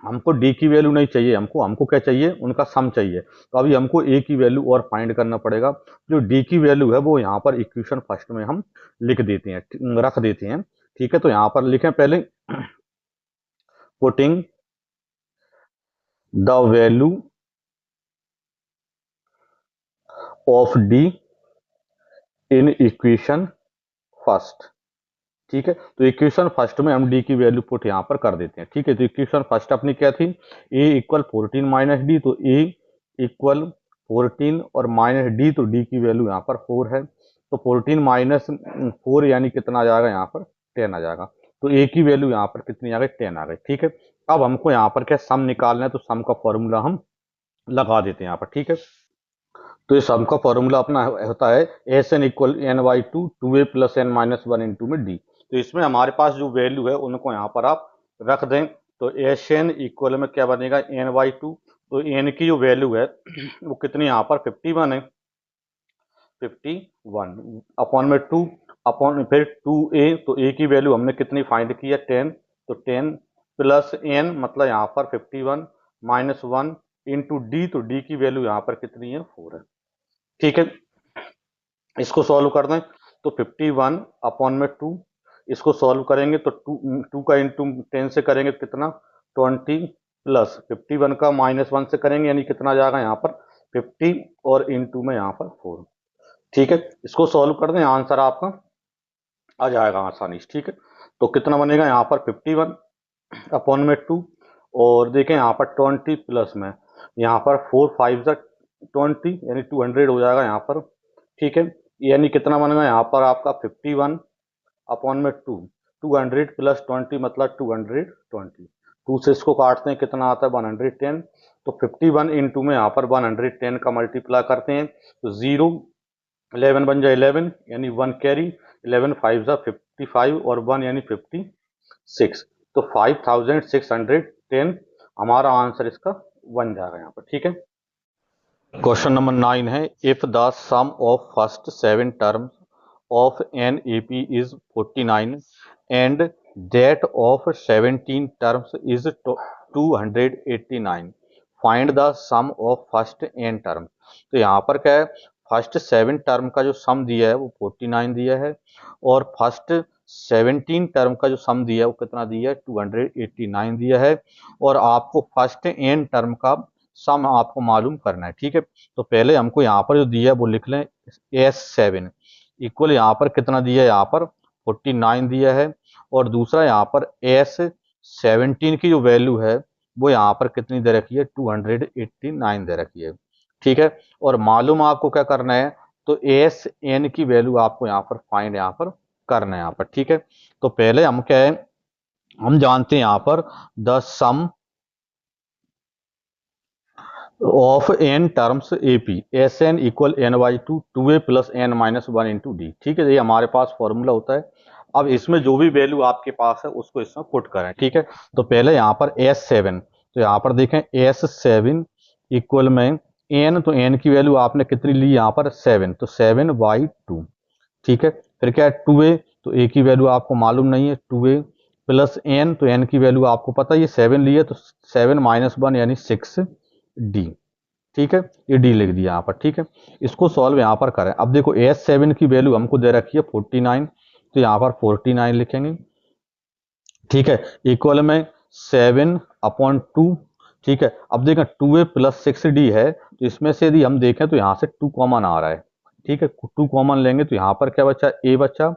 Speaker 1: हमको डी की वैल्यू नहीं चाहिए, हमको हमको क्या चाहिए उनका सम चाहिए, तो अभी हमको ए की वैल्यू और फाइंड करना पड़ेगा। जो डी की वैल्यू है वो यहाँ पर इक्वेशन फर्स्ट में हम लिख देते हैं, रख देते हैं। ठीक है, तो यहाँ पर लिखें पहले putting the value of D in equation first. ठीक है, तो इक्वेशन फर्स्ट में हम डी की वैल्यू पुट यहाँ पर कर देते हैं। ठीक है, तो इक्वेशन फर्स्ट अपनी क्या थी, ए इक्वल 14 माइनस डी, तो ए इक्वल 14 और माइनस डी, तो डी की वैल्यू यहाँ पर 4 है, तो 14 माइनस 4 यानी कितना आ जाएगा यहाँ पर 10 आ जाएगा, तो ए की वैल्यू यहाँ पर कितनी आ गई 10 आ गई। ठीक है, अब हमको यहाँ पर क्या सम निकालना है, तो सम का फॉर्मूला हम लगा देते हैं यहाँ पर। ठीक है, तो इस सम का फॉर्मूला अपना होता है S n equal n by two, two a plus n minus one into में डी। तो इसमें हमारे पास जो वैल्यू है उनको यहाँ पर आप रख दें, तो एस एन इक्वल में क्या बनेगा एन बाई टू, तो एन की जो वैल्यू है वो कितनी यहाँ पर 51 है, 51 अपॉन में टू, अपॉन फिर टू ए, तो ए की वैल्यू हमने कितनी फाइंड की है 10, तो 10 प्लस एन मतलब यहाँ पर 51 माइनस वन इंटू डी, तो डी की वैल्यू यहाँ पर कितनी है 4 है। ठीक है, इसको सॉल्व कर दें, तो 51 अपॉन में 2, इसको सॉल्व करेंगे तो 2 का इंटू 10 से करेंगे तो कितना 20, प्लस 51 का माइनस 1 से करेंगे यानी कितना आ जाएगा यहाँ पर 50 और इंटू में यहाँ पर 4। ठीक है, इसको सॉल्व कर दें, आंसर आपका आ जाएगा आसानी से। ठीक है, तो कितना बनेगा यहाँ पर 51 अपॉन में 2, और देखें यहाँ पर 20 प्लस में यहाँ पर 4 5 20 यानी 200 हो जाएगा यहाँ पर। ठीक है, यानी कितना बनेगा यहाँ पर आपका 51 अपॉन में 2, 200 प्लस 20 मतलब 220, 2 से इसको काटते हैं कितना आता है 110, तो 51 इंटू में यहाँ पर 110 का मल्टीप्लाई करते हैं तो 0 11 बन जाए 11 यानी 1 कैरी, 11 5 जा 55 और 1 यानी 56, तो 5610 हमारा आंसर इसका बन जाएगा यहाँ पर। ठीक है, क्वेश्चन नंबर 9 है, if the sum of first 7 terms of an AP is 49 and that of 17 terms is 289, find the sum of first n term. तो यहाँ पर क्या है, फर्स्ट 7 टर्म का जो सम दिया है वो 49 दिया है, और फर्स्ट 17 टर्म का जो सम दिया है वो कितना दिया है, 289 दिया है, और आपको फर्स्ट एन टर्म का सम आपको मालूम करना है। ठीक है, तो पहले हमको यहाँ पर जो दिया है वो लिख लें, S7 इक्वल यहाँ पर कितना दिया है, यहाँ पर 49 दिया है, और दूसरा यहाँ पर S17 की जो वैल्यू है वो यहाँ पर कितनी दे रखी है, 289 दे रखी है। ठीक है, और मालूम आपको क्या करना है, तो SN की वैल्यू आपको यहाँ पर फाइंड यहाँ पर करना है यहाँ पर। ठीक है, तो पहले हम क्या है, हम जानते हैं यहाँ पर the sum of n terms AP S n equal n by two a plus n minus one into d. ठीक है, ये हमारे पास फॉर्मूला होता है। अब इसमें जो भी वैल्यू आपके पास है उसको इसमें पुट करें। ठीक है, तो पहले यहाँ पर S7, तो यहाँ पर देखें S7 इक्वल में एन, तो एन की वैल्यू आपने कितनी ली यहाँ पर 7, तो 7/2। ठीक है, फिर क्या है 2a, तो a की वैल्यू आपको मालूम नहीं है, 2a प्लस n, तो n की वैल्यू आपको पता है ये 7 ली है, तो 7 - 1 यानी 6d। ठीक है, ये डी लिख दिया यहाँ पर। ठीक है, इसको सॉल्व यहाँ पर करें। अब देखो S7 की वैल्यू हमको दे रखी है 49, तो यहाँ पर 49 लिखेंगे। ठीक है, इक्वल में 7/2। ठीक है, अब देखें 2a प्लस 6d है, तो इसमें से यदि हम देखें तो यहाँ से 2 कॉमन आ रहा है। ठीक है, 2 कॉमन लेंगे तो यहाँ पर क्या बचा, a बचा,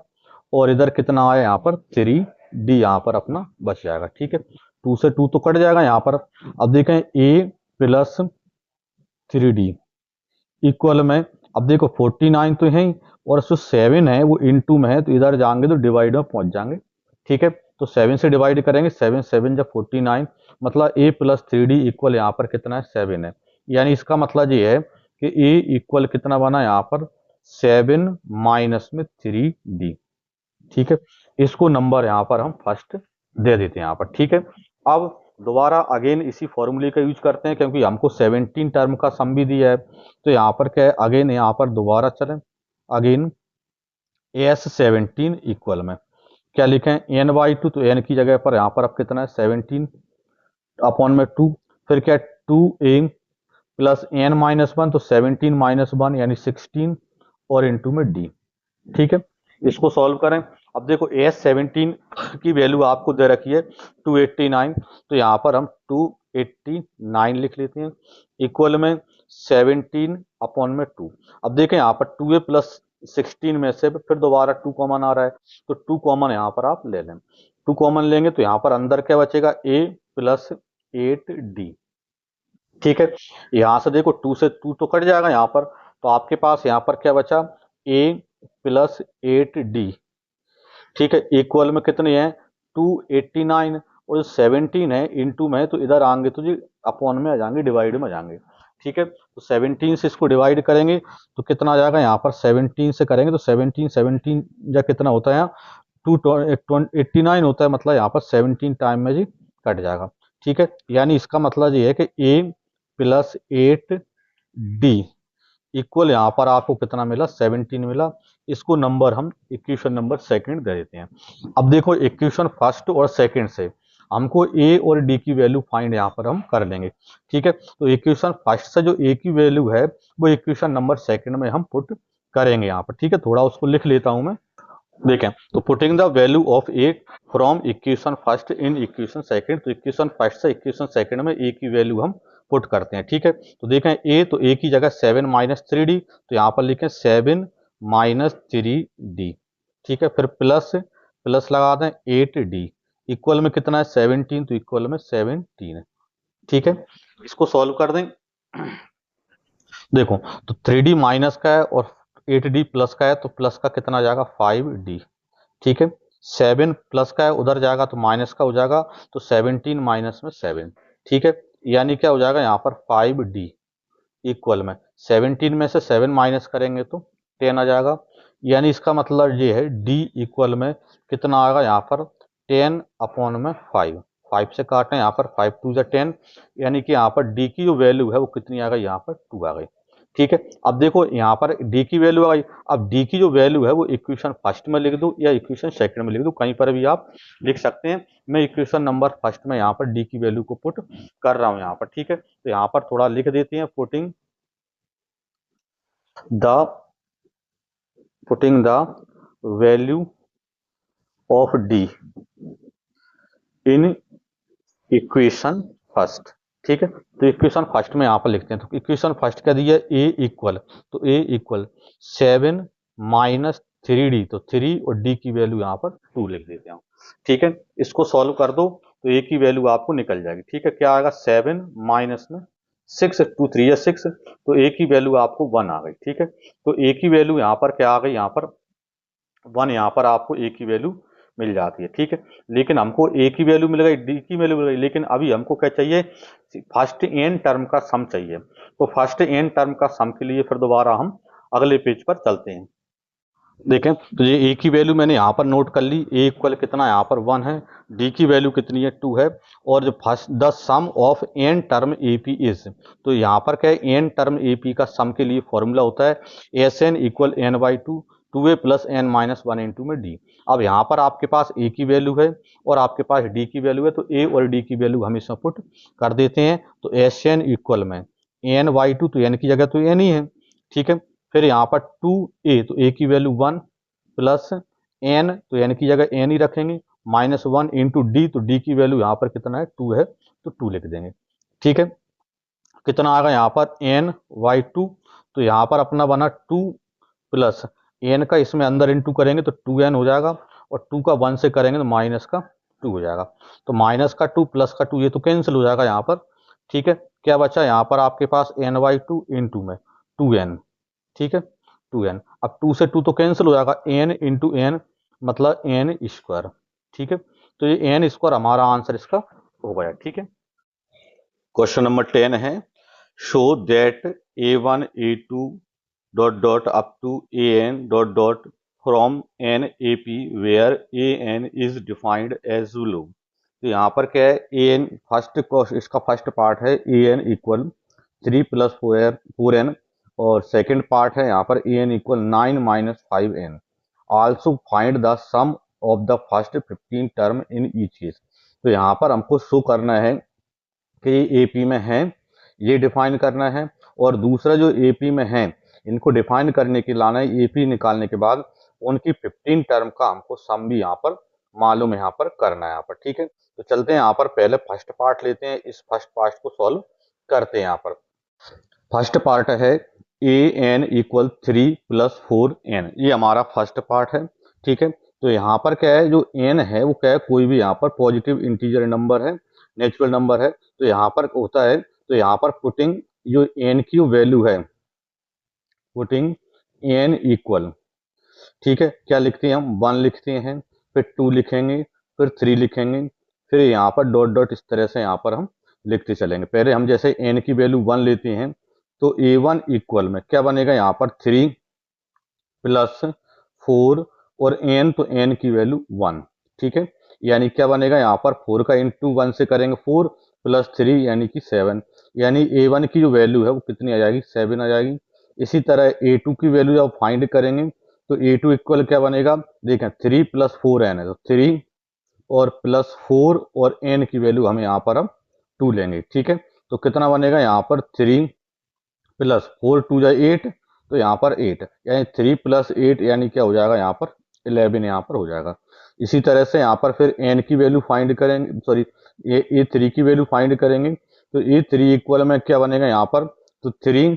Speaker 1: और इधर कितना आया यहाँ पर 3d यहाँ पर अपना बच जाएगा। ठीक है, 2 से 2 तो कट जाएगा यहाँ पर। अब देखें a प्लस 3d इक्वल में, अब देखो 49 तो है ही, और जो 7 है वो इनटू में है, तो इधर जाएंगे तो डिवाइड में पहुंच जाएंगे। ठीक है, तो 7 से डिवाइड करेंगे, 7 7 जब 49, मतलब a प्लस 3d इक्वल यहाँ पर कितना है, 7 है। यानी इसका मतलब ये है कि a इक्वल कितना बना यहाँ पर, 7 माइनस में 3d। ठीक है, इसको नंबर यहाँ पर हम फर्स्ट दे देते हैं यहाँ पर। ठीक है, अब दोबारा अगेन इसी फॉर्मूले का यूज करते हैं, क्योंकि हमको 17 टर्म का सम भी दिया है, तो यहाँ पर क्या है, अगेन यहाँ पर दोबारा चलें, अगेन S17 इक्वल में क्या लिखें, n/2, तो n की जगह पर यहाँ पर अब कितना है, 17 अपॉन में 2, फिर क्या 2a प्लस n-1, तो 17 - 1 यानी 16, और इंटू में d। ठीक है, इसको सॉल्व करें। अब देखो S17 की वैल्यू आपको दे रखी है 289, तो यहाँ पर हम 289 लिख लेते हैं, इक्वल में 17/2। अब देखें यहाँ पर 2a प्लस 16 में से फिर दोबारा 2 कॉमन आ रहा है, तो 2 कॉमन यहाँ पर आप ले लें। 2 कॉमन लेंगे तो यहाँ पर अंदर क्या बचेगा, a प्लस 8d। ठीक है, यहाँ से देखो 2 से 2 तो कट जाएगा यहाँ पर, तो आपके पास यहाँ पर क्या बचा, a प्लस 8d। ठीक है, इक्वल में कितने हैं, 289, और 17 है इनटू में, तो इधर आएंगे तो जी अपॉन में आ जाएंगे, डिवाइड में आ जाएंगे। ठीक है, तो 17 से इसको डिवाइड करेंगे तो कितना आ जाएगा, यहाँ पर 17 से करेंगे तो 17 या कितना होता है, 289 होता है, मतलब यहाँ पर 17 टाइम में जी कट जाएगा। ठीक है, यानी इसका मतलब ये है कि a प्लस 8d इक्वल यहाँ पर आपको कितना मिला, 17 मिला। इसको नंबर हम इक्वेशन नंबर सेकंड दे देते हैं। अब देखो इक्वेशन फर्स्ट और सेकंड से हमको a और d की वैल्यू फाइंड यहाँ पर हम कर लेंगे। ठीक है, तो इक्वेशन फर्स्ट से जो a की वैल्यू है वो इक्वेशन नंबर सेकंड में हम पुट करेंगे यहाँ पर। ठीक है, थोड़ा उसको लिख लेता हूं मैं, देखें, तो putting the value of A from equation first in equation second, तो इक्वेशन फर्स्ट से इक्वेशन सेकंड में ए की वैल्यू हम पुट करते हैं। ठीक है, तो देखें ए, तो ए की जगह 7 - 3d, तो यहाँ पर लिखें 7 - 3d। ठीक है, फिर प्लस प्लस लगा दें 8d, इक्वल में कितना है 17, तो इक्वल में 17। ठीक है, इसको सॉल्व कर दें। देखो, तो 3d माइनस का है और 8d प्लस का है, तो प्लस का कितना आ जाएगा 5d। ठीक है, 7 प्लस का है, उधर जाएगा तो माइनस का हो जाएगा, तो 17 माइनस में 7। ठीक है, यानी क्या हो जाएगा यहाँ पर 5d इक्वल में 17 में से 7 माइनस करेंगे तो 10 आ जाएगा। यानी इसका मतलब ये है d इक्वल में कितना आएगा यहाँ पर 10/5। 5 से काटें यहाँ पर 5 × 2 = 10, यानी कि यहाँ पर d की जो वैल्यू है वो कितनी आ गई, यहाँ पर 2 आ गई। ठीक है। अब देखो यहाँ पर डी की वैल्यू आई। अब डी की जो वैल्यू है वो इक्वेशन फर्स्ट में लिख दो या इक्वेशन सेकंड में लिख दो, कहीं पर भी आप लिख सकते हैं। मैं इक्वेशन नंबर फर्स्ट में यहाँ पर डी की वैल्यू को पुट कर रहा हूँ यहाँ पर, ठीक है। तो यहाँ पर थोड़ा लिख देते हैं, the putting the value of D in equation first, ठीक है। तो इक्वेशन फर्स्ट में यहाँ पर लिखते हैं। तो इक्वेशन फर्स्ट क्या दी है, ए इक्वल, तो ए इक्वल 7 माइनस 3d, तो 3 और डी की वैल्यू यहाँ पर 2 लिख देते हैं, ठीक है। इसको सॉल्व कर दो तो ए की वैल्यू आपको निकल जाएगी, ठीक है। क्या आएगा, 7 माइनस में 6, 2 3 या 6, तो ए की वैल्यू आपको 1 आ गई, ठीक है। तो ए की वैल्यू यहाँ पर क्या आ गई, यहाँ पर 1, यहाँ पर आपको ए की वैल्यू मिल जाती है, ठीक है। लेकिन हमको ए की वैल्यू मिल गई, डी की वैल्यू मिल गई, लेकिन अभी हमको क्या चाहिए, फर्स्ट एन टर्म का सम चाहिए। तो फर्स्ट एन टर्म का सम के लिए फिर दोबारा हम अगले पेज पर चलते हैं। देखें तो ये ए की वैल्यू मैंने यहाँ पर नोट कर ली, ए इक्वल कितना यहाँ पर 1 है, डी की वैल्यू कितनी है 2 है, और जो first the sum of n term A P is, तो यहाँ पर क्या है, एन टर्म ए पी का सम के लिए फॉर्मूला होता है S n equal n by two a plus n minus 1 into में डी। अब यहाँ पर आपके पास ए की वैल्यू है और आपके पास डी की वैल्यू है, तो ए और डी की वैल्यू हम इसमें पुट कर देते हैं। तो एस एन इक्वल में एन बाई टू, तो एन की जगह तो एन ही है, ठीक है। फिर यहाँ पर 2a, तो a की वैल्यू 1 प्लस n, तो n की जगह n ही रखेंगे, माइनस 1 इंटू डी, तो d की वैल्यू यहाँ पर कितना है 2 है, तो 2 लिख देंगे, ठीक है। कितना आ गया यहाँ पर n बाई 2, तो यहाँ पर अपना बना 2 प्लस n का इसमें अंदर इंटू करेंगे तो 2n हो जाएगा, और 2 का 1 से करेंगे तो माइनस का 2 हो जाएगा। तो माइनस का 2 प्लस का 2 ये तो कैंसिल हो जाएगा यहाँ पर, ठीक है। क्या बचा यहाँ पर आपके पास n बाई 2 इंटू में 2n, ठीक है, 2n। अब 2 से 2 तो कैंसिल हो जाएगा, n इंटू एन मतलब n स्क्वायर, ठीक है। तो ये n स्क्वायर हमारा आंसर इसका हो गया, ठीक है। क्वेश्चन नंबर 10 है, show that a1 a2 dot dot up to an dot dot from an A P where an is defined as below. तो यहाँ पर क्या है, an फर्स्ट, इसका फर्स्ट पार्ट है an इक्वल 3 प्लस 4n, और second part है यहाँ पर an equal 9 minus 5n। Also find the sum of the first 15 term in each case. तो यहाँ पर हमको शो करना है कि ये एपी में है, ये डिफाइन करना है, और दूसरा जो एपी में है इनको डिफाइन करने के लाना है, एपी निकालने के बाद उनकी 15 टर्म का हमको सम भी यहाँ पर मालूम है, यहाँ पर करना है यहाँ पर, ठीक है। तो चलते हैं यहाँ पर, पहले फर्स्ट पार्ट लेते हैं, इस फर्स्ट पार्ट को सॉल्व करते हैं। यहाँ पर फर्स्ट पार्ट है ए एन इक्वल 3 प्लस 4n, ये हमारा फर्स्ट पार्ट है, ठीक है। तो यहाँ पर क्या है, जो n है वो क्या है, कोई भी यहाँ पर पॉजिटिव इंटीजर नंबर है, नेचुरल नंबर है। तो यहाँ पर होता है, तो यहाँ पर पुटिंग जो n की वैल्यू है, पुटिंग n इक्वल, ठीक है, क्या लिखते हैं हम, 1 लिखते हैं, फिर 2 लिखेंगे, फिर 3 लिखेंगे, फिर यहाँ पर डॉट डॉट इस तरह से यहाँ पर हम लिखते चलेंगे। पहले हम जैसे n की वैल्यू 1 लेते हैं, तो a1 इक्वल में क्या बनेगा, यहाँ पर 3 प्लस 4, और n, तो n की वैल्यू 1, ठीक है। यानी क्या बनेगा, यहाँ पर 4 का इंटू 1 से करेंगे 4 प्लस 3 यानी कि 7, यानी a1 की जो वैल्यू है वो कितनी आ जाएगी, 7 आ जाएगी। इसी तरह a2 की वैल्यू जब फाइंड करेंगे तो a2 इक्वल क्या बनेगा, देखें 3 प्लस 4n है, तो 3 और प्लस 4, और n की वैल्यू हमें यहाँ पर हम 2 लेंगे, ठीक है। तो कितना बनेगा, यहाँ पर 3 प्लस 4 2 जा 8, तो यहाँ पर 8, यानी 3 प्लस 8 यानी क्या हो जाएगा, यहाँ पर 11 यहाँ पर हो जाएगा। इसी तरह से यहाँ पर फिर n की वैल्यू फाइंड करेंगे, सॉरी a3 की वैल्यू फाइंड करेंगे, तो a3 इक्वल में क्या बनेगा यहाँ पर, तो 3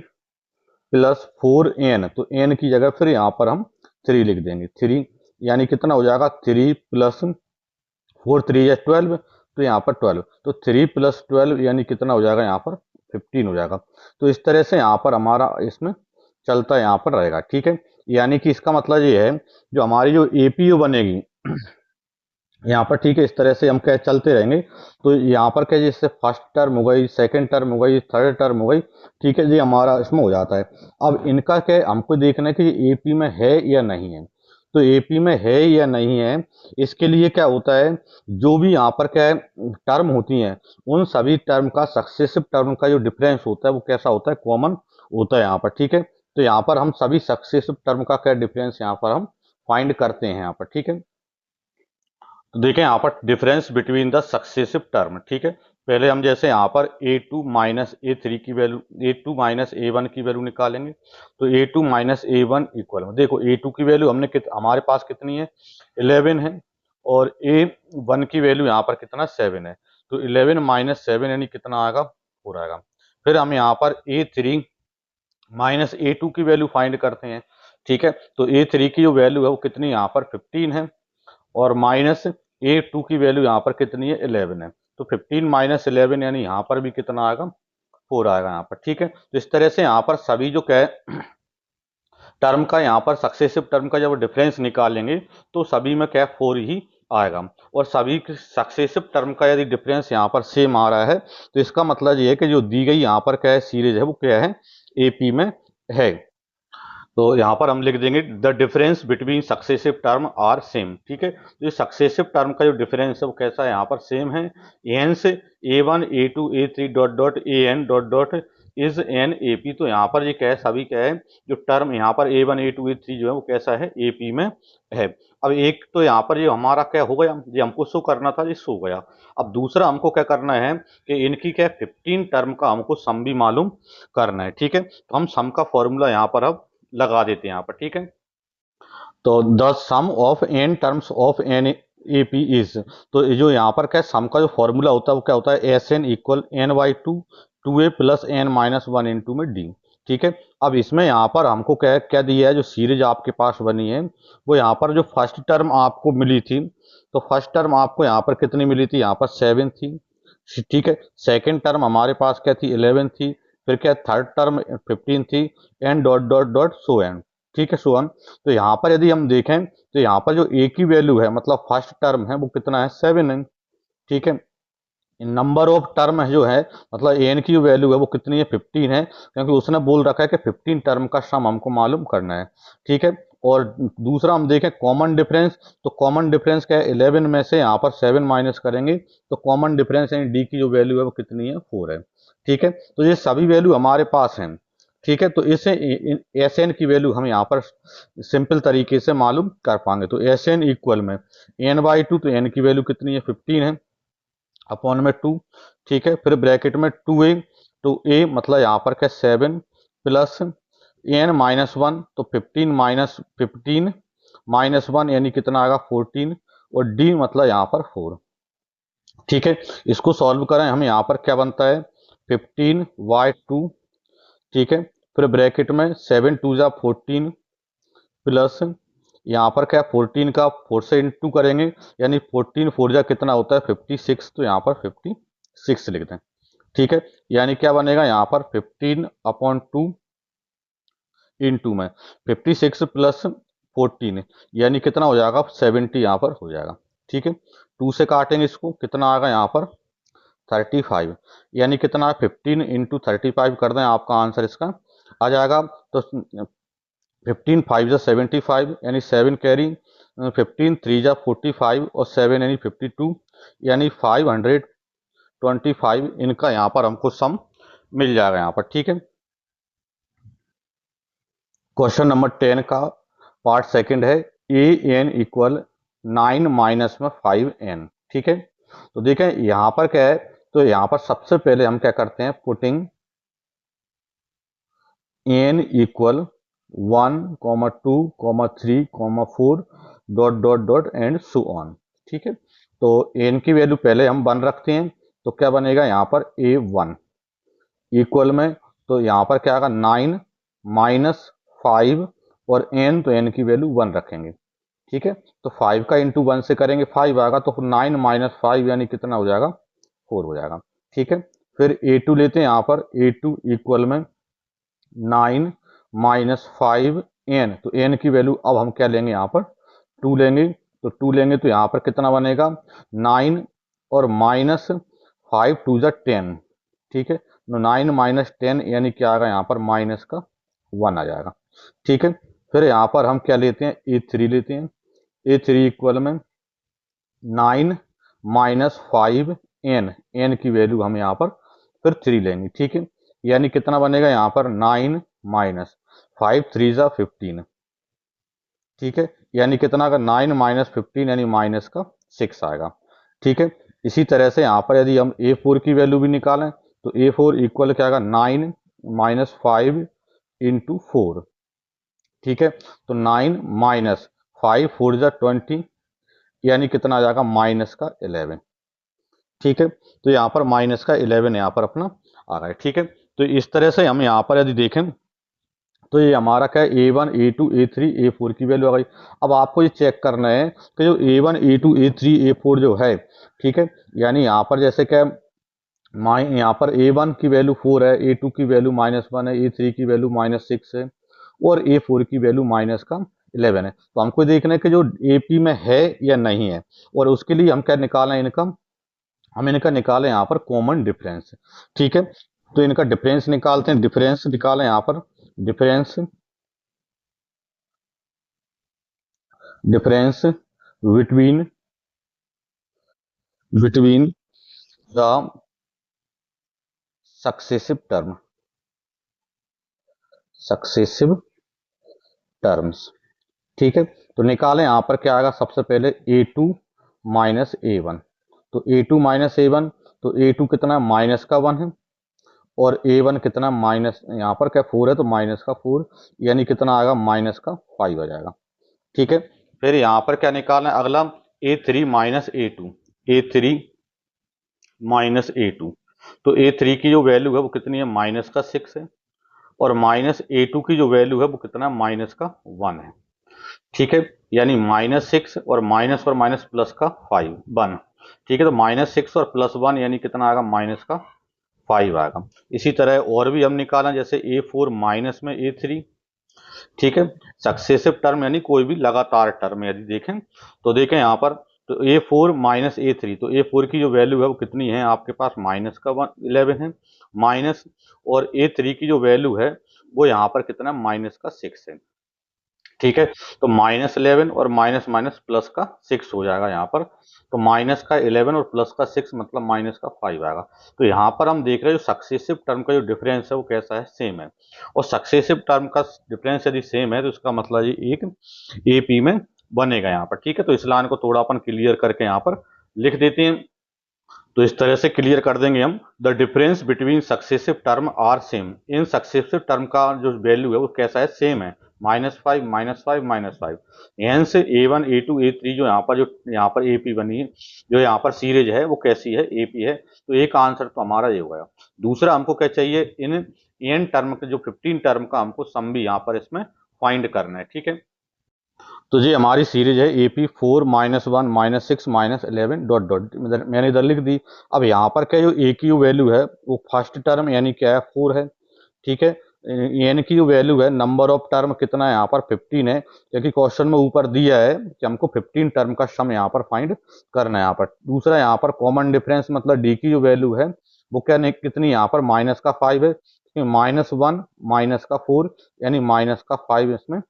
Speaker 1: प्लस 4n, तो n की जगह फिर यहाँ पर हम 3 लिख देंगे, 3 यानी कितना हो जाएगा, 3 प्लस 4 3 या 12, तो यहाँ पर 12, तो 3 प्लस 12 यानी कितना हो जाएगा, यहाँ पर 15 हो जाएगा। तो इस तरह से यहाँ पर हमारा इसमें चलता यहाँ पर रहेगा, ठीक है। यानी कि इसका मतलब ये है, जो हमारी जो एपीयू बनेगी यहाँ पर, ठीक है, इस तरह से हम क्या चलते रहेंगे। तो यहाँ पर क्या, जैसे फर्स्ट टर्म हो गई, सेकंड टर्म हो गई, थर्ड टर्म हो गई, ठीक है, ये हमारा इसमें हो जाता है। अब इनका क्या हमको देखना है कि एपी में है या नहीं है। तो एपी में है या नहीं है, इसके लिए क्या होता है, जो भी यहाँ पर क्या है टर्म होती हैं, उन सभी टर्म का सक्सेसिव टर्म का जो डिफरेंस होता है वो कैसा होता है, कॉमन होता है यहाँ पर, ठीक है। तो यहाँ पर हम सभी सक्सेसिव टर्म का क्या डिफरेंस यहाँ पर हम फाइंड करते हैं यहाँ पर, ठीक है। तो देखें यहाँ पर difference between the successive term, ठीक है। पहले हम जैसे यहाँ पर a2 माइनस a3 की वैल्यू, a2 माइनस a1 की वैल्यू निकालेंगे। तो a2 माइनस a1 इक्वल, देखो a2 की वैल्यू हमारे पास कितनी है 11 है, और a1 की वैल्यू यहाँ पर कितना 7 है। तो 11 माइनस 7 यानी कितना आएगा 4 आएगा। फिर हम यहाँ पर a3 माइनस a2 की वैल्यू फाइंड करते हैं, ठीक है। तो a3 की जो वैल्यू है वो कितनी यहाँ पर 15 है, और माइनस a2 की वैल्यू यहाँ पर कितनी है 11 है। तो 15 माइनस 11 यानी यहाँ पर भी कितना आएगा 4 आएगा यहाँ पर, ठीक है। तो इस तरह से यहाँ पर सभी जो क्या है टर्म का यहाँ पर सक्सेसिव टर्म का जब डिफरेंस निकालेंगे तो सभी में क्या 4 ही आएगा। और सभी सक्सेसिव टर्म का यदि डिफरेंस यहाँ पर सेम आ रहा है तो इसका मतलब ये है कि जो दी गई यहाँ पर क्या है सीरीज है वो क्या है एपी में है। तो यहाँ पर हम लिख देंगे the difference between successive term are same, ठीक है। तो ये सक्सेसिव टर्म का जो डिफरेंस है वो कैसा है यहाँ पर सेम है। एन से a1 a2 a3 dot dot an dot dot is an ap। तो यहाँ पर ये क्या है सभी क्या है जो टर्म यहाँ पर a1 a2 a3 जो है वो कैसा है ap में है। अब एक तो यहाँ पर ये हमारा क्या हो गया, ये हमको शो करना था, ये शो गया। अब दूसरा हमको क्या करना है कि इनकी क्या 15 टर्म का हमको सम भी मालूम करना है, ठीक है। तो हम सम का फॉर्मूला यहाँ पर अब लगा देते हैं यहाँ पर, ठीक है। तो the sum of n terms of an A P is, तो ये जो यहाँ पर क्या सम का जो फॉर्मूला होता है वो क्या होता है S n equal n by two a plus n minus one into में डी, ठीक है। अब इसमें यहाँ पर हमको क्या क्या दिया है, जो सीरीज आपके पास बनी है वो यहाँ पर जो फर्स्ट टर्म आपको मिली थी, तो फर्स्ट टर्म आपको यहाँ पर कितनी मिली थी यहाँ पर 7 थी, ठीक है। सेकेंड टर्म हमारे पास क्या थी 11 थी, फिर क्या थर्ड टर्म 15 थी, and dot dot dot so and, ठीक है, सो ऑन। तो यहाँ पर यदि हम देखें तो यहाँ पर जो ए की वैल्यू है मतलब फर्स्ट टर्म है वो कितना है 7 है, ठीक है। नंबर ऑफ टर्म है जो है मतलब एन की वैल्यू है वो कितनी है 15 है, क्योंकि उसने बोल रखा है कि 15 टर्म का सम हमको मालूम करना है, ठीक है। और दूसरा हम देखें कॉमन डिफरेंस, तो कॉमन डिफरेंस क्या है 11 में से यहाँ पर 7 माइनस करेंगे तो कॉमन डिफरेंस यानी डी की जो वैल्यू है वो कितनी है 4 है, ठीक है। तो ये सभी वैल्यू हमारे पास हैं, ठीक है। तो इसे एस एन की वैल्यू हम यहाँ पर सिंपल तरीके से मालूम कर पाएंगे। तो एस एन इक्वल में एन बाई टू, तो एन की वैल्यू कितनी है 15 है, अपॉन में 2, ठीक है। फिर ब्रैकेट में 2a, तो a मतलब यहाँ पर क्या 7 प्लस एन माइनस वन, तो 15 माइनस 1 यानी कितना आएगा 14, और d मतलब यहाँ पर 4, ठीक है। इसको सॉल्व करें हम यहाँ पर क्या बनता है 15/2, ठीक है। फिर ब्रैकेट में 7 2 जा 14 प्लस यहाँ पर क्या 14 का 4 से इंटू करेंगे यानी 14 4 जा कितना होता है 56, तो यहाँ पर 56 लिख दें, ठीक है। यानी क्या बनेगा यहाँ पर 15/2 इंटू में 56 प्लस 14 यानी कितना हो जाएगा 70 यहाँ पर हो जाएगा, ठीक है। 2 से काटेंगे इसको कितना आएगा यहाँ पर 35, यानी कितना 15 इंटू 35 कर दें आपका आंसर इसका आ जाएगा। तो 15 5 जा 75 यानी 7 कैरी, 15 3 जा 45 और 7 यानी 52, यानी 525 इनका यहाँ पर हमको सम मिल जाएगा यहाँ पर, ठीक है। क्वेश्चन नंबर 10 का पार्ट सेकंड है ए एन इक्वल 9 माइनस में 5n, ठीक है। तो देखें यहाँ पर क्या है, तो यहाँ पर सबसे पहले हम क्या करते हैं putting n equal 1,2,3,4 dot dot dot and so on, ठीक है। तो n की वैल्यू पहले हम 1 रखते हैं, तो क्या बनेगा यहाँ पर a1 इक्वल में, तो यहाँ पर क्या आएगा 9 माइनस 5 और n, तो n की वैल्यू 1 रखेंगे, ठीक है। तो 5 का इंटू 1 से करेंगे 5 आएगा, तो 9 माइनस 5 यानी कितना हो जाएगा 4 हो जाएगा, ठीक है। फिर a2 लेते हैं यहाँ पर a2 इक्वल में 9 माइनस 5n, तो n की वैल्यू अब हम क्या लेंगे यहाँ पर 2 लेंगे, तो 2 लेंगे तो यहाँ पर कितना बनेगा 9 और माइनस 5 2 जा 10, ठीक है। तो 9 माइनस 10 यानी क्या आएगा यहाँ पर माइनस का 1 आ जाएगा, ठीक है। फिर यहाँ पर हम क्या लेते हैं a3 लेते हैं, a3 इक्वल में 9 माइनस 5n, n की वैल्यू हम यहाँ पर फिर 3 लेंगे, ठीक है। यानी कितना बनेगा यहाँ पर 9 माइनस 5 3 जा 15, ठीक है, यानी कितना आएगा 9 माइनस 15 यानी माइनस का 6 आएगा, ठीक है। इसी तरह से यहाँ पर यदि हम A4 की वैल्यू भी निकालें तो A4 इक्वल क्या आएगा 9 माइनस 5 इंटू 4, ठीक है। तो 9 माइनस 5 4 जा 20 यानी कितना आ जाएगा माइनस का 11, ठीक है। तो यहाँ पर माइनस का 11 यहाँ पर अपना आ रहा है, ठीक है। तो इस तरह से हम यहाँ पर यदि देखें तो ये हमारा क्या है A1 A2 A3 A4 की वैल्यू आ गई। अब आपको ये चेक करना है कि जो A1 A2 A3 A4 जो है, ठीक है, यानी यहाँ पर जैसे क्या यहाँ पर A1 की वैल्यू 4 है, A2 की वैल्यू -1 है, A3 की वैल्यू -6 है और A4 की वैल्यू माइनस का 11 है। तो हमको देखना है कि जो AP में है या नहीं है, और उसके लिए हम क्या निकालें इनका, हम इनका निकालें यहाँ पर कॉमन डिफरेंस, ठीक है। तो इनका डिफरेंस निकालते हैं, डिफरेंस निकालें यहाँ पर, difference difference between between the successive term, successive terms, ठीक है। तो निकालें यहाँ पर क्या आएगा, सबसे पहले A2 माइनस A1, तो A2 माइनस A1, तो A2 कितना माइनस का 1 है और A1 कितना माइनस, यहाँ पर क्या 4 है तो माइनस का 4, यानी कितना आएगा माइनस का 5 आ जाएगा, ठीक है। फिर यहाँ पर क्या निकालना है अगला, A3 minus A2, A3 minus A2, तो A3 की जो वैल्यू है वो कितनी है माइनस का 6 है और माइनस A2 की जो वैल्यू है वो कितना माइनस का 1 है, ठीक है। यानी -6 और माइनस प्लस का 5 1, ठीक है। तो -6 और +1 यानी कितना आएगा माइनस का 5 आएगा। इसी तरह और भी हम निकालें, जैसे A4 माइनस में A3, ठीक है, सक्सेसिव टर्म यानी कोई भी लगातार टर्म यदि देखें तो देखें यहाँ पर, तो A4 माइनस A3, तो A4 की जो वैल्यू है वो कितनी है आपके पास माइनस का 11 है माइनस, और A3 की जो वैल्यू है वो यहाँ पर कितना माइनस का 6 है, ठीक है। तो -11 और माइनस माइनस प्लस का 6 हो जाएगा यहाँ पर, तो माइनस का 11 और प्लस का 6 मतलब माइनस का 5 आएगा। तो यहाँ पर हम देख रहे हैं जो सक्सेसिव टर्म का जो डिफरेंस है वो कैसा है, सेम है, और सक्सेसिव टर्म का डिफरेंस यदि सेम है तो इसका मतलब ये एक AP में बनेगा यहाँ पर, ठीक है। तो इस लाइन को थोड़ा अपन क्लियर करके यहाँ पर लिख देते हैं, तो इस तरह से क्लियर कर देंगे हम, the difference between successive term are same, in successive term का जो वैल्यू है वो कैसा है, सेम है, -5 -5 -5, हेंस A1 A2 A3 जो यहाँ पर AP बनी है, जो यहाँ पर सीरीज है वो कैसी है, AP है। तो एक आंसर तो हमारा ये हो गया। दूसरा हमको क्या चाहिए, इन एन टर्म के जो 15 टर्म का हमको सम भी यहाँ पर इसमें फाइंड करना है, ठीक है। तो ये हमारी सीरीज है AP4 -1 -6 -11 डॉट डॉट, मैंने इधर लिख दी। अब यहाँ पर क्या जो A की वैल्यू है वो फर्स्ट टर्म यानी क्या है 4 है, ठीक है। एन की जो वैल्यू है, नंबर ऑफ टर्म कितना है यहाँ पर 15 है, क्योंकि क्वेश्चन में ऊपर दिया है कि हमको 15 टर्म का सम यहाँ पर फाइंड करना है यहाँ पर। दूसरा यहाँ पर कॉमन डिफरेंस मतलब डी की जो वैल्यू है वो क्या नहीं कितनी यहाँ पर माइनस का 5 है, -1 माइनस का 4 यानी माइनस का 5 इसमें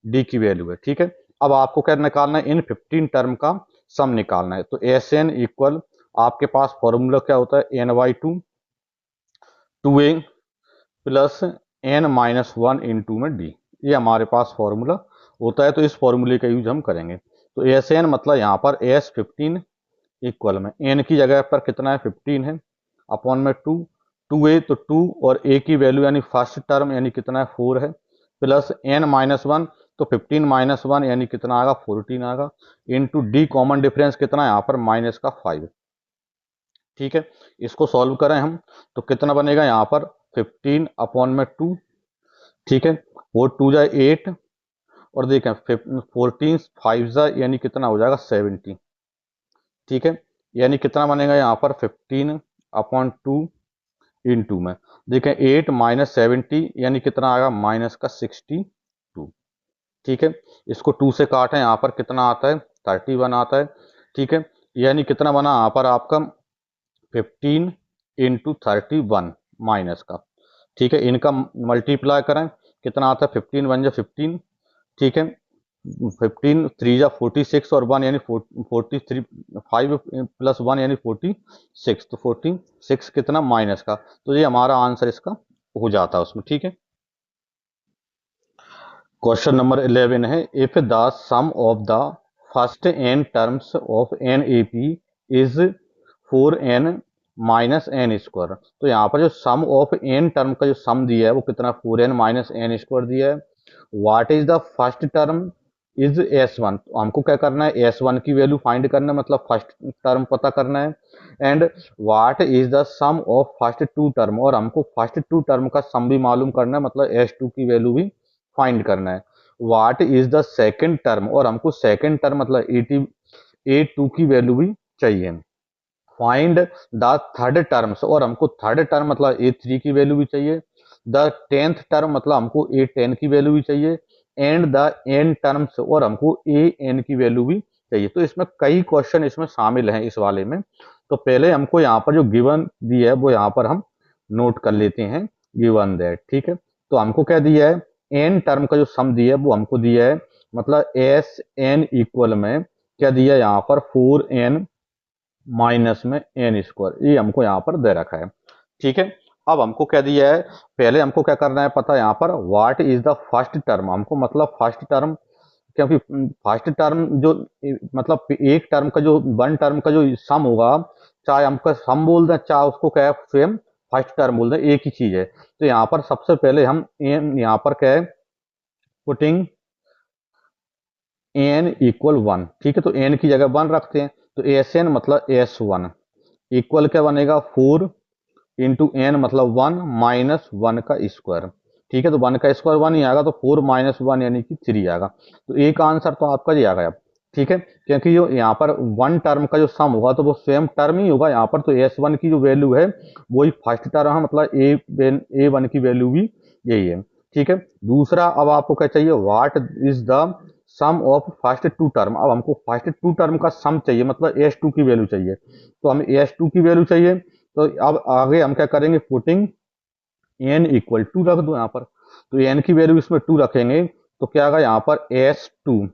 Speaker 1: डी की वैल्यू है, ठीक है। अब आपको क्या निकालना है, इन 15 टर्म का सम निकालना है। तो एस एन इक्वल, आपके पास फॉर्मूला क्या होता है, n/2 2a plus n-1 into में d, ये हमारे पास फॉर्मूला होता है। तो इस फॉर्मूले का यूज हम करेंगे। तो एस एन मतलब यहाँ पर S15 इक्वल में n की जगह पर कितना है 15 है, अपॉन में 2, 2a तो 2 और a की वैल्यू यानी फर्स्ट टर्म यानी कितना है 4 है, प्लस n-1 तो 15 - 1 यानी कितना आएगा 14 आएगा, इंटू डी कॉमन डिफरेंस कितना है यहाँ पर माइनस का 5, ठीक है। इसको सॉल्व करें हम तो कितना बनेगा यहाँ पर 15 अपॉन में 2, ठीक है, वो 2 जा 8 और देखें 14 5 जा यानी कितना हो जाएगा 70, ठीक है। यानी कितना बनेगा यहाँ पर 15 अपॉन 2 इंटू में देखें 8 माइनस 70 यानी कितना आएगा माइनस का 62, ठीक है। इसको 2 से काटें यहाँ पर कितना आता है 31 आता है, ठीक है। यानी कितना बना यहाँ पर आपका 15 इंटू 31 माइनस का, ठीक है। इनका मल्टीप्लाई करें कितना आता है 15 1 जा 15, ठीक है, 15 3 जा 46 और 1 यानी 43, 5 प्लस 1 यानी 46, तो 46 कितना माइनस का, तो ये हमारा आंसर इसका हो जाता है उसमें, ठीक है। क्वेश्चन नंबर 11 है, if the sum of the first n terms of an A P is 4n minus n square. तो यहाँ पर जो सम ऑफ एन टर्म का जो सम दिया है वो कितना 4n माइनस एन स्क्वायर दिया है। What is the first term is S1। तो हमको क्या करना है, S1 की वैल्यू फाइंड करना है, मतलब फर्स्ट टर्म पता करना है। And what is the sum of first two term, और हमको फर्स्ट टू टर्म का सम भी मालूम करना है, मतलब S2 की वैल्यू भी फाइंड करना है। What is the second term, और हमको सेकंड टर्म मतलब A2 की वैल्यू भी चाहिए। फाइंड द थर्ड टर्म्स, और हमको थर्ड टर्म मतलब A3 की वैल्यू भी चाहिए। द टेंथ टर्म मतलब हमको A10 की वैल्यू भी चाहिए। एंड द एन टर्म्स, और हमको AN की वैल्यू भी चाहिए। तो इसमें कई क्वेश्चन इसमें शामिल हैं इस वाले में। तो पहले हमको यहाँ पर जो गिवन दिया है वो यहाँ पर हम नोट कर लेते हैं, गिवन दैट, ठीक है। तो हमको क्या दिया है, एन टर्म का जो सम दिया है वो हमको दिया है, मतलब SN इक्वल में क्या दिया है यहाँ पर 4n माइनस में एन स्क्वायर, ये हमको यहाँ पर दे रखा है, ठीक है। अब हमको क्या दिया है, पहले हमको क्या करना है पता है, यहाँ पर what is the first term, हमको मतलब फर्स्ट टर्म, क्योंकि फर्स्ट टर्म जो मतलब एक टर्म का जो वन टर्म का जो सम होगा, चाहे हमको सम बोल दें चाहे उसको क्या है सेम फर्स्ट टर्म बोल दें, एक ही चीज है। तो यहाँ पर सबसे पहले हम एन यहाँ पर क्या है, पुटिंग एन इक्वल 1, ठीक है। तो एन की जगह 1 रखते हैं, तो SN मतलब S1 इक्वल क्या बनेगा 4 इंटू एन मतलब 1 माइनस 1 का स्क्वायर, ठीक है। तो 1 का स्क्वायर 1 ही आएगा, तो 4 माइनस 1 यानी कि 3 आएगा। तो एक आंसर तो आपका ये आ गया, ठीक है। क्योंकि जो यहाँ पर वन टर्म का जो सम होगा तो वो सेम टर्म ही होगा यहाँ पर, तो S1 की जो वैल्यू है वही फर्स्ट टर्म है, मतलब A1 की वैल्यू भी यही है, ठीक है। दूसरा अब आपको क्या चाहिए, what is the sum of first two term. अब हमको फर्स्ट टू टर्म का सम चाहिए, मतलब S2 की वैल्यू चाहिए। तो हमें S2 की वैल्यू चाहिए, तो अब आगे हम क्या करेंगे, पुटिंग एन इक्वल टू रख दो यहाँ पर। तो एन की वैल्यू इसमें 2 रखेंगे, तो क्या आएगा यहाँ पर S2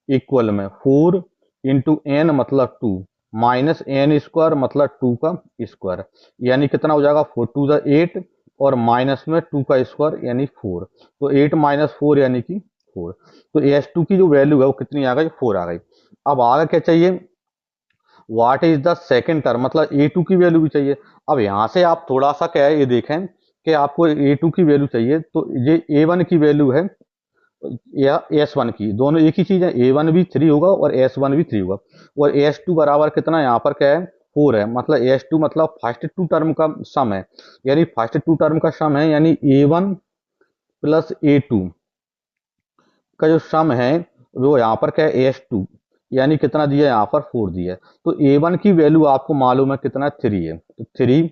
Speaker 1: इक्वल में 4 इंटू एन मतलब 2 माइनस एन स्क्वायर मतलब 2 का स्क्वायर, यानी कितना हो जाएगा 4 टू द 8 और माइनस में 2 का स्क्वायर यानी 4। तो 8 माइनस 4 यानी कि 4। तो S2 की जो वैल्यू है वो कितनी आ गई, 4 आ गई। अब आगे क्या चाहिए, what is the second term, मतलब A2 की वैल्यू भी चाहिए। अब यहां से आप थोड़ा सा क्या है ये देखें कि आपको A2 की वैल्यू चाहिए, तो ये A1 की वैल्यू है या S1 की, दोनों एक ही चीज है, A1 भी 3 होगा और S1 भी 3 होगा। और S2 बराबर कितना यहाँ पर क्या है 4 है, मतलब S2 मतलब फर्स्ट टू टर्म का सम है, यानी फर्स्ट टू टर्म का सम है, यानी A1 प्लस A2 का जो सम है वो यहाँ पर क्या है S2, यानी कितना दिया है यहाँ पर 4 दिया है। तो A1 की वैल्यू आपको मालूम है कितना 3 है, तो 3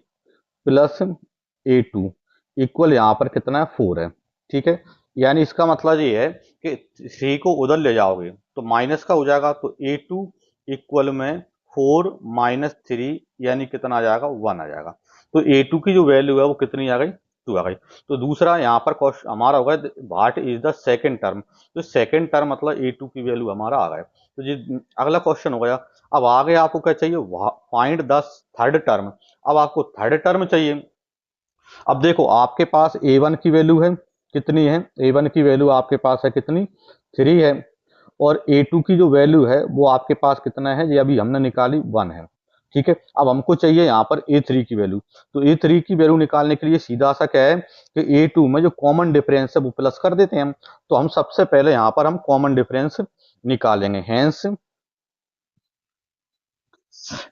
Speaker 1: प्लस A2 इक्वल यहाँ पर कितना है 4 है, ठीक है। यानी इसका मतलब ये है कि 3 को उधर ले जाओगे तो माइनस का हो जाएगा, तो A2 इक्वल में 4 माइनस 3 यानी कितना आ जाएगा 1 आ जाएगा। तो A2 की जो वैल्यू है वो कितनी आ गई 2 आ गई। तो दूसरा यहाँ पर क्वेश्चन हमारा होगा what is the second term, तो सेकंड टर्म मतलब A2 की वैल्यू हमारा आ गया। तो जी अगला क्वेश्चन हो गया। अब आगे आपको क्या चाहिए, फाइंड द थर्ड टर्म। अब आपको थर्ड टर्म चाहिए। अब देखो आपके पास A1 की वैल्यू है कितनी है, A1 की वैल्यू आपके पास है कितनी 3 है, और A2 की जो वैल्यू है वो आपके पास कितना है, ये अभी हमने निकाली 1 है, ठीक है। अब हमको चाहिए यहाँ पर A3 की वैल्यू। तो A3 की वैल्यू निकालने के लिए सीधा सा क्या है कि A2 में जो कॉमन डिफरेंस है वो प्लस कर देते हैं हम। तो हम सबसे पहले यहाँ पर हम कॉमन डिफरेंस निकालेंगे, hence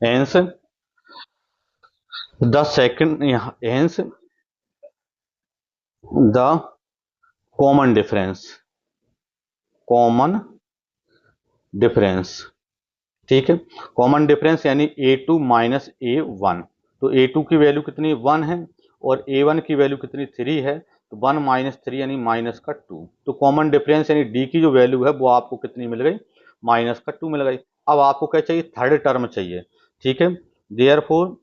Speaker 1: hence the second, hence the common difference, common difference, ठीक है। कॉमन डिफरेंस यानी A2 माइनस A1। तो A2 की वैल्यू कितनी 1 है और A1 की वैल्यू कितनी 3 है, तो 1 माइनस 3 यानी माइनस का 2। तो कॉमन डिफरेंस यानी D की जो वैल्यू है वो आपको कितनी मिल गई, माइनस का 2 मिल गई। अब आपको क्या चाहिए, थर्ड टर्म चाहिए, ठीक है। देयरफॉर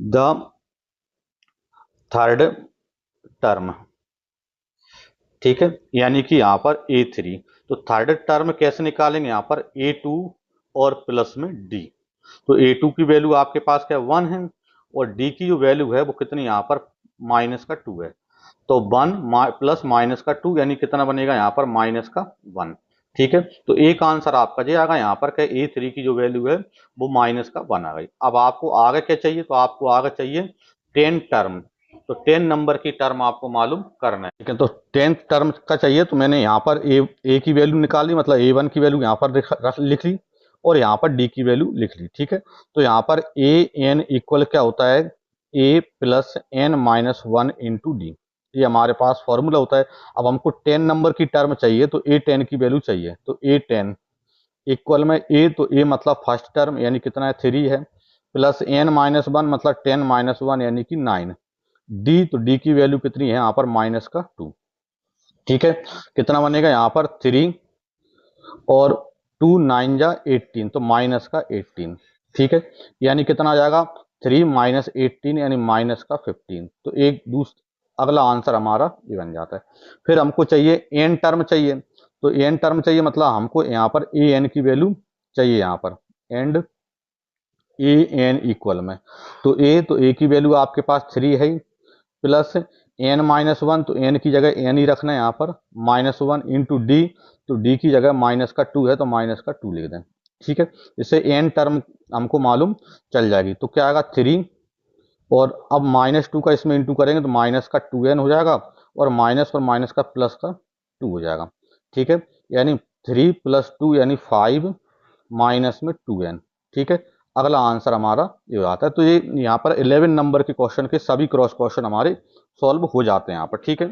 Speaker 1: द थर्ड टर्म, ठीक है, यानी कि यहाँ पर A3। तो थर्ड टर्म कैसे निकालेंगे, यहाँ पर A2 और प्लस में D। तो A2 की वैल्यू आपके पास क्या 1 है और D की जो वैल्यू है वो कितनी यहाँ पर माइनस का 2 है। तो 1 प्लस माइनस का 2 यानी कितना बनेगा यहाँ पर माइनस का 1। ठीक है, तो एक आंसर आपका ये आएगा यहाँ पर कि A3 की जो वैल्यू है वो माइनस का 1 आ गई। अब आपको आगे क्या चाहिए, तो आपको आगे चाहिए 10 टर्म। तो 10 नंबर की टर्म आपको मालूम करना है। ठीक है, तो 10 टर्म का चाहिए, तो मैंने यहाँ पर ए की वैल्यू निकाली, मतलब A1 की वैल्यू यहाँ पर लिख ली और यहाँ पर D की वैल्यू लिख ली। ठीक है, तो यहाँ पर AN इक्वल क्या होता है, A plus n minus 1 into d, ये हमारे पास फॉर्मूला होता है। अब हमको 10 नंबर की टर्म चाहिए, तो A10 की वैल्यू चाहिए, तो A10 इक्वल में तो ए मतलब फर्स्ट टर्म यानी कितना है 3 है, प्लस एन माइनस 1 मतलब 10 माइनस 1 यानी कि 9। डी, तो डी की वैल्यू कितनी है यहाँ पर माइनस का 2। ठीक है, कितना बनेगा यहाँ पर 3 और 2 9 जा 18, तो माइनस का 18। ठीक है, यानी कितना आ जाएगा 3 माइनस 18 यानी माइनस का 15। तो एक दूसरा अगला आंसर हमारा ये बन जाता है। फिर हमको चाहिए एन टर्म चाहिए, तो एन टर्म चाहिए मतलब हमको यहाँ पर ए एन की वैल्यू चाहिए यहाँ पर, एंड ए एन इक्वल में, तो ए की वैल्यू आपके पास 3 है, प्लस एन माइनस 1, तो एन की जगह एन ही रखना है यहाँ पर, माइनस 1 इंटू डी, तो डी की जगह माइनस का 2 है तो माइनस का 2 लिख दें। ठीक है, इससे एन टर्म हमको मालूम चल जाएगी। तो क्या आएगा 3, और अब माइनस 2 का इसमें इंटू करेंगे तो माइनस का 2n हो जाएगा, और माइनस का प्लस का 2 हो जाएगा। ठीक है, यानी 3 प्लस 2 यानी 5 माइनस में 2n। ठीक है, अगला आंसर हमारा ये आता है। तो ये यहाँ पर 11 नंबर के क्वेश्चन के सभी क्रॉस क्वेश्चन हमारे सॉल्व हो जाते हैं यहाँ पर। ठीक है।